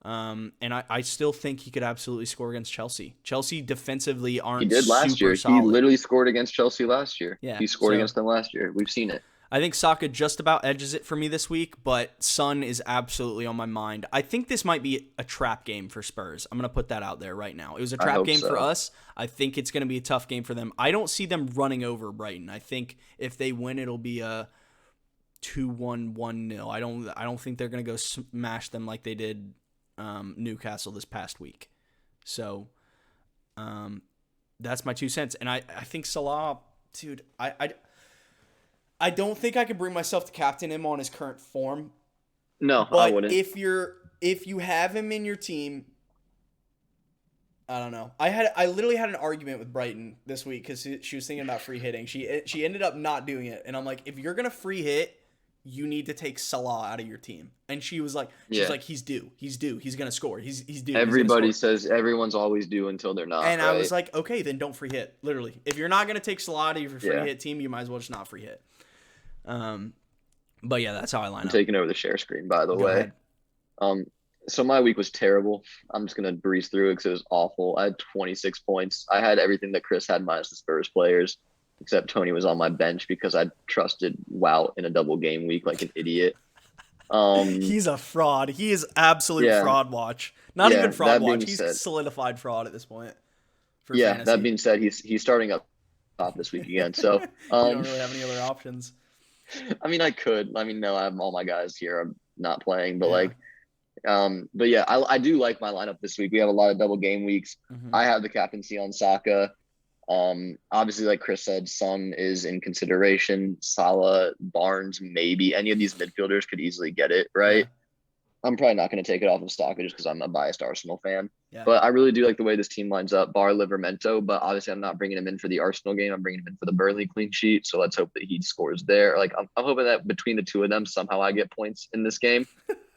[SPEAKER 1] And I still think he could absolutely score against Chelsea. Chelsea defensively
[SPEAKER 2] He
[SPEAKER 1] aren't
[SPEAKER 2] did last
[SPEAKER 1] super
[SPEAKER 2] year. He
[SPEAKER 1] solid.
[SPEAKER 2] literally scored against Chelsea last year.
[SPEAKER 1] Yeah,
[SPEAKER 2] He scored
[SPEAKER 1] so
[SPEAKER 2] against them last year. We've seen it.
[SPEAKER 1] I think Saka just about edges it for me this week, but Son is absolutely on my mind. I think this might be a trap game for Spurs. I'm going to put that out there right now. It was a
[SPEAKER 2] I
[SPEAKER 1] trap
[SPEAKER 2] hope
[SPEAKER 1] game for
[SPEAKER 2] so.
[SPEAKER 1] us. I think it's going to be a tough game for them. I don't see them running over Brighton. I think if they win, it'll be a 2-1, 1-0. I don't think they're going to go smash them like they did Newcastle this past week. So that's my 2 cents. And I think Salah, dude, I don't think I can bring myself to captain him on his current form.
[SPEAKER 2] No, I
[SPEAKER 1] But
[SPEAKER 2] wouldn't.
[SPEAKER 1] if you have him in your team, I don't know. I literally had an argument with Brighton this week because she was thinking about free hitting. She ended up not doing it, and I'm like, if you're gonna free hit, you need to take Salah out of your team. And she was like,
[SPEAKER 2] Yeah.
[SPEAKER 1] he's due, he's gonna score, he's due.
[SPEAKER 2] Everybody
[SPEAKER 1] He's gonna score.
[SPEAKER 2] says everyone's always due until they're not,
[SPEAKER 1] And I was
[SPEAKER 2] right?
[SPEAKER 1] like, okay, then don't free hit. Literally, if you're not gonna take Salah out of your free
[SPEAKER 2] Yeah.
[SPEAKER 1] hit team, you might as well just not free hit. But yeah, that's how I line
[SPEAKER 2] I'm
[SPEAKER 1] up.
[SPEAKER 2] taking over the share screen, by the
[SPEAKER 1] Go
[SPEAKER 2] way.
[SPEAKER 1] ahead.
[SPEAKER 2] So my week was terrible. I'm just gonna breeze through it because it was awful. I had 26 points. I had everything that Chris had minus the Spurs players, except Tony was on my bench because I trusted Wout in a double game week like an idiot.
[SPEAKER 1] He's a fraud. He is absolute
[SPEAKER 2] Yeah.
[SPEAKER 1] fraud watch. Not
[SPEAKER 2] Yeah,
[SPEAKER 1] even fraud
[SPEAKER 2] that
[SPEAKER 1] watch.
[SPEAKER 2] being
[SPEAKER 1] He's
[SPEAKER 2] said-
[SPEAKER 1] solidified fraud at this point for
[SPEAKER 2] Yeah,
[SPEAKER 1] fantasy.
[SPEAKER 2] that being said, he's starting up top this week again. So
[SPEAKER 1] You don't really have any other options.
[SPEAKER 2] I mean, I could. I mean, no, I have all my guys here. I'm not playing, but
[SPEAKER 1] Yeah.
[SPEAKER 2] but yeah, I do like my lineup this week. We have a lot of double game weeks.
[SPEAKER 1] Mhm.
[SPEAKER 2] I have the captaincy on Saka. Obviously, like Chris said, Son is in consideration. Salah, Barnes, maybe any of these midfielders could easily get it, right?
[SPEAKER 1] Yeah.
[SPEAKER 2] I'm probably not going to take it off of Saka just because I'm a biased Arsenal fan.
[SPEAKER 1] Yeah.
[SPEAKER 2] But I really do like the way this team lines up, bar Livermento. But obviously, I'm not bringing him in for the Arsenal game. I'm bringing him in for the Burnley clean sheet. So let's hope that he scores there. Like I'm hoping that between the two of them, somehow I get points in this game.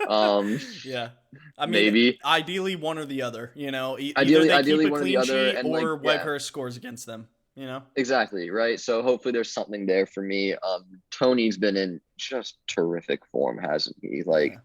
[SPEAKER 1] Yeah. I mean,
[SPEAKER 2] Maybe.
[SPEAKER 1] ideally one or the other. You know, either
[SPEAKER 2] Ideally-
[SPEAKER 1] they
[SPEAKER 2] ideally
[SPEAKER 1] keep a
[SPEAKER 2] one or the
[SPEAKER 1] clean
[SPEAKER 2] other,
[SPEAKER 1] sheet
[SPEAKER 2] and,
[SPEAKER 1] or
[SPEAKER 2] like, yeah.
[SPEAKER 1] Weghorst scores against them. You know.
[SPEAKER 2] Exactly, right? So hopefully there's something there for me. Tony's been in just terrific form, hasn't he? Like
[SPEAKER 1] Yeah.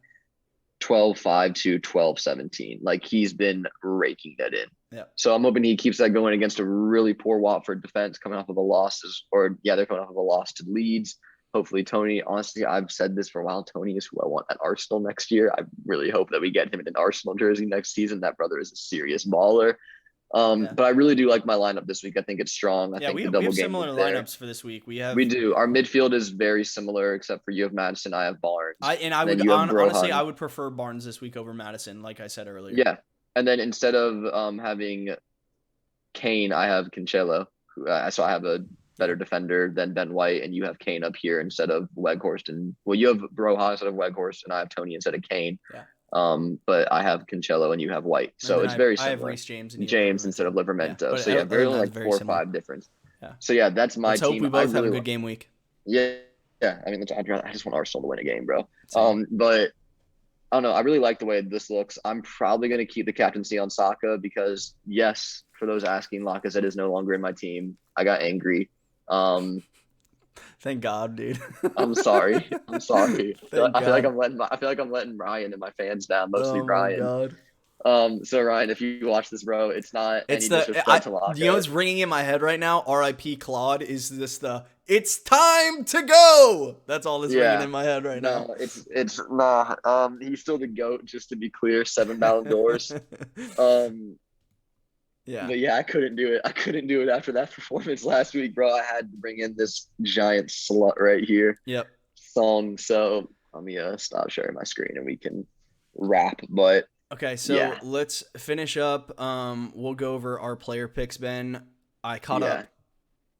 [SPEAKER 2] 12-5 to 12-17. Like he's been raking that in.
[SPEAKER 1] Yeah.
[SPEAKER 2] So I'm hoping he keeps that going against a really poor Watford defense coming off of a loss, they're coming off of a loss to Leeds. Hopefully Tony, honestly, I've said this for a while. Tony is who I want at Arsenal next year. I really hope that we get him in an Arsenal jersey next season. That brother is a serious baller.
[SPEAKER 1] Yeah.
[SPEAKER 2] But I really do like my lineup this week. I think it's strong. I think
[SPEAKER 1] we
[SPEAKER 2] the
[SPEAKER 1] have
[SPEAKER 2] double game
[SPEAKER 1] similar
[SPEAKER 2] is there.
[SPEAKER 1] lineups for this week. We
[SPEAKER 2] do. Our midfield is very similar, except for you have Madison, I have Barnes. Then you have
[SPEAKER 1] honestly,
[SPEAKER 2] Brohan.
[SPEAKER 1] I would prefer Barnes this week over Madison, like I said earlier.
[SPEAKER 2] Yeah, and then instead of having Kane, I have Cancelo. So I have a better defender than Ben White, and you have Kane up here instead of Weghorst. You have Brohan instead of Weghorst, and I have Tony instead of Kane.
[SPEAKER 1] Yeah.
[SPEAKER 2] But I have Cancelo and you have White, so it's very similar.
[SPEAKER 1] I have Reece James and
[SPEAKER 2] James instead of Livermento.
[SPEAKER 1] Yeah,
[SPEAKER 2] So yeah, very only like
[SPEAKER 1] very
[SPEAKER 2] 4 or
[SPEAKER 1] similar.
[SPEAKER 2] 5 difference.
[SPEAKER 1] Yeah.
[SPEAKER 2] So yeah, that's my
[SPEAKER 1] Let's
[SPEAKER 2] team.
[SPEAKER 1] hope we both have a good game week.
[SPEAKER 2] Yeah, I mean, I just want Arsenal to win a game, bro.
[SPEAKER 1] Same.
[SPEAKER 2] But I don't know. I really like the way this looks. I'm probably going to keep the captaincy on Saka because, yes, for those asking, Lacazette is no longer in my team. I got angry.
[SPEAKER 1] Thank God, dude.
[SPEAKER 2] I'm sorry. I feel like
[SPEAKER 1] God.
[SPEAKER 2] I'm letting Ryan and my fans down, mostly
[SPEAKER 1] Oh my
[SPEAKER 2] Ryan.
[SPEAKER 1] God.
[SPEAKER 2] So Ryan, if you watch this, bro, it's not
[SPEAKER 1] It's
[SPEAKER 2] any disrespect to Lacazette.
[SPEAKER 1] you know what's ringing in my head right now? R.I.P. Claude. Is this it's time to go? That's all that's ringing in my head right now.
[SPEAKER 2] No, it's nah. He's still the GOAT, just to be clear. 7 Ballon d'Ors.
[SPEAKER 1] Yeah.
[SPEAKER 2] But yeah, I couldn't do it. I couldn't do it after that performance last week, bro. I had to bring in this giant slut right here.
[SPEAKER 1] Yep.
[SPEAKER 2] Song. So let me stop sharing my screen and we can wrap. But
[SPEAKER 1] Okay, so
[SPEAKER 2] yeah.
[SPEAKER 1] let's finish up. We'll go over our player picks, Ben. I caught up.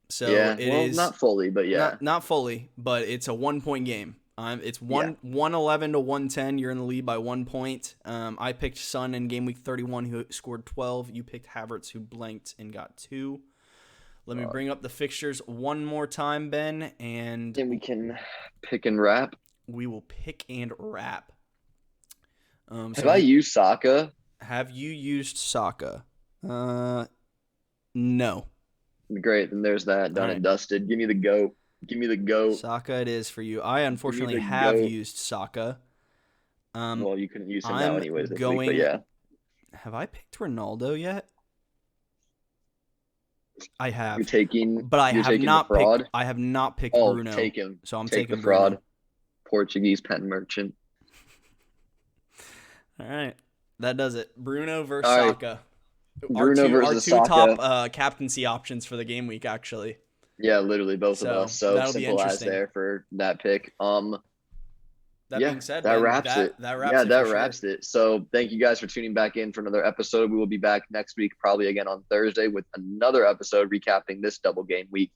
[SPEAKER 1] So
[SPEAKER 2] yeah,
[SPEAKER 1] it is
[SPEAKER 2] not fully, but yeah.
[SPEAKER 1] Not fully, but it's a 1-point game. It's 111 to 110. You're in the lead by 1 point. I picked Son in game week 31, who scored 12. You picked Havertz, who blanked and got 2. Let me bring up the fixtures one more time, Ben, and
[SPEAKER 2] we can pick and wrap.
[SPEAKER 1] We will pick and wrap.
[SPEAKER 2] Have I used Saka?
[SPEAKER 1] Have you used Saka? No.
[SPEAKER 2] Great, then there's that done
[SPEAKER 1] All right.
[SPEAKER 2] and dusted. Give me the goat. Give me the goat.
[SPEAKER 1] Sokka it is for you. I
[SPEAKER 2] Give me
[SPEAKER 1] unfortunately
[SPEAKER 2] the
[SPEAKER 1] have
[SPEAKER 2] goat.
[SPEAKER 1] used Sokka.
[SPEAKER 2] Well, you couldn't use him now
[SPEAKER 1] I'm
[SPEAKER 2] anyways this week, but
[SPEAKER 1] going.
[SPEAKER 2] yeah.
[SPEAKER 1] Have I picked Ronaldo yet? I
[SPEAKER 2] You're
[SPEAKER 1] have,
[SPEAKER 2] taking
[SPEAKER 1] but I
[SPEAKER 2] you're
[SPEAKER 1] have
[SPEAKER 2] taking the
[SPEAKER 1] not picked.
[SPEAKER 2] fraud.
[SPEAKER 1] I have not picked
[SPEAKER 2] Oh,
[SPEAKER 1] Bruno,
[SPEAKER 2] take him.
[SPEAKER 1] so I'm
[SPEAKER 2] Take the
[SPEAKER 1] taking Bruno.
[SPEAKER 2] fraud. Portuguese pen merchant.
[SPEAKER 1] All right, that does it. Bruno versus
[SPEAKER 2] All right.
[SPEAKER 1] Sokka. Our
[SPEAKER 2] Bruno
[SPEAKER 1] two, our
[SPEAKER 2] versus
[SPEAKER 1] two top
[SPEAKER 2] Saka.
[SPEAKER 1] captaincy options for the game week, actually.
[SPEAKER 2] Yeah, literally both of
[SPEAKER 1] So
[SPEAKER 2] us. So
[SPEAKER 1] that'll be
[SPEAKER 2] simple as
[SPEAKER 1] interesting.
[SPEAKER 2] there for that pick.
[SPEAKER 1] That
[SPEAKER 2] Yeah,
[SPEAKER 1] being said,
[SPEAKER 2] that
[SPEAKER 1] man,
[SPEAKER 2] wraps it.
[SPEAKER 1] that wraps
[SPEAKER 2] Yeah,
[SPEAKER 1] it
[SPEAKER 2] that
[SPEAKER 1] for sure.
[SPEAKER 2] wraps it. So thank you guys for tuning back in for another episode. We will be back next week, probably again on Thursday, with another episode recapping this double game week.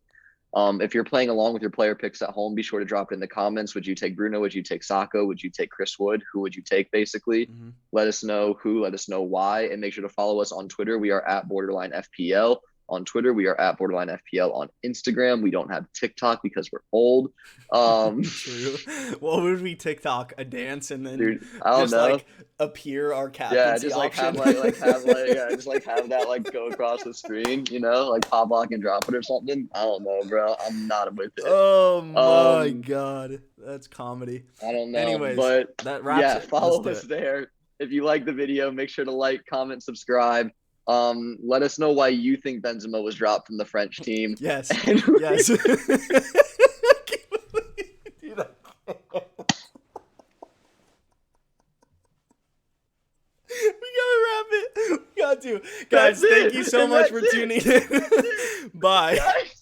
[SPEAKER 2] If you're playing along with your player picks at home, be sure to drop it in the comments. Would you take Bruno? Would you take Saka? Would you take Chris Wood? Who would you take, basically?
[SPEAKER 1] Mm-hmm.
[SPEAKER 2] Let us know who, let us know why, and make sure to follow us on Twitter. We are at Borderline FPL on Twitter. We are at Borderline FPL on Instagram. We don't have TikTok because we're old.
[SPEAKER 1] True. What would we TikTok? A dance and then
[SPEAKER 2] Dude, I don't
[SPEAKER 1] just
[SPEAKER 2] know.
[SPEAKER 1] like appear our
[SPEAKER 2] Yeah,
[SPEAKER 1] captaincy
[SPEAKER 2] just like
[SPEAKER 1] option?
[SPEAKER 2] have that like go across the screen, like pop lock and drop it or something. I don't know, bro. I'm not with it.
[SPEAKER 1] Oh my
[SPEAKER 2] Um,
[SPEAKER 1] god, that's comedy.
[SPEAKER 2] I don't know,
[SPEAKER 1] Anyways,
[SPEAKER 2] but
[SPEAKER 1] that wraps
[SPEAKER 2] yeah,
[SPEAKER 1] it. Let's
[SPEAKER 2] follow
[SPEAKER 1] do
[SPEAKER 2] us
[SPEAKER 1] it.
[SPEAKER 2] there. If you like the video, make sure to like, comment, subscribe. Let us know why you think Benzema was dropped from the French team.
[SPEAKER 1] Yes,
[SPEAKER 2] And
[SPEAKER 1] yes. Dude, we gotta wrap it. We got to. Guys,
[SPEAKER 2] that's
[SPEAKER 1] thank
[SPEAKER 2] it.
[SPEAKER 1] you so
[SPEAKER 2] And
[SPEAKER 1] much
[SPEAKER 2] that's
[SPEAKER 1] for
[SPEAKER 2] it.
[SPEAKER 1] tuning
[SPEAKER 2] That's
[SPEAKER 1] in.
[SPEAKER 2] it.
[SPEAKER 1] Bye.
[SPEAKER 2] Guys.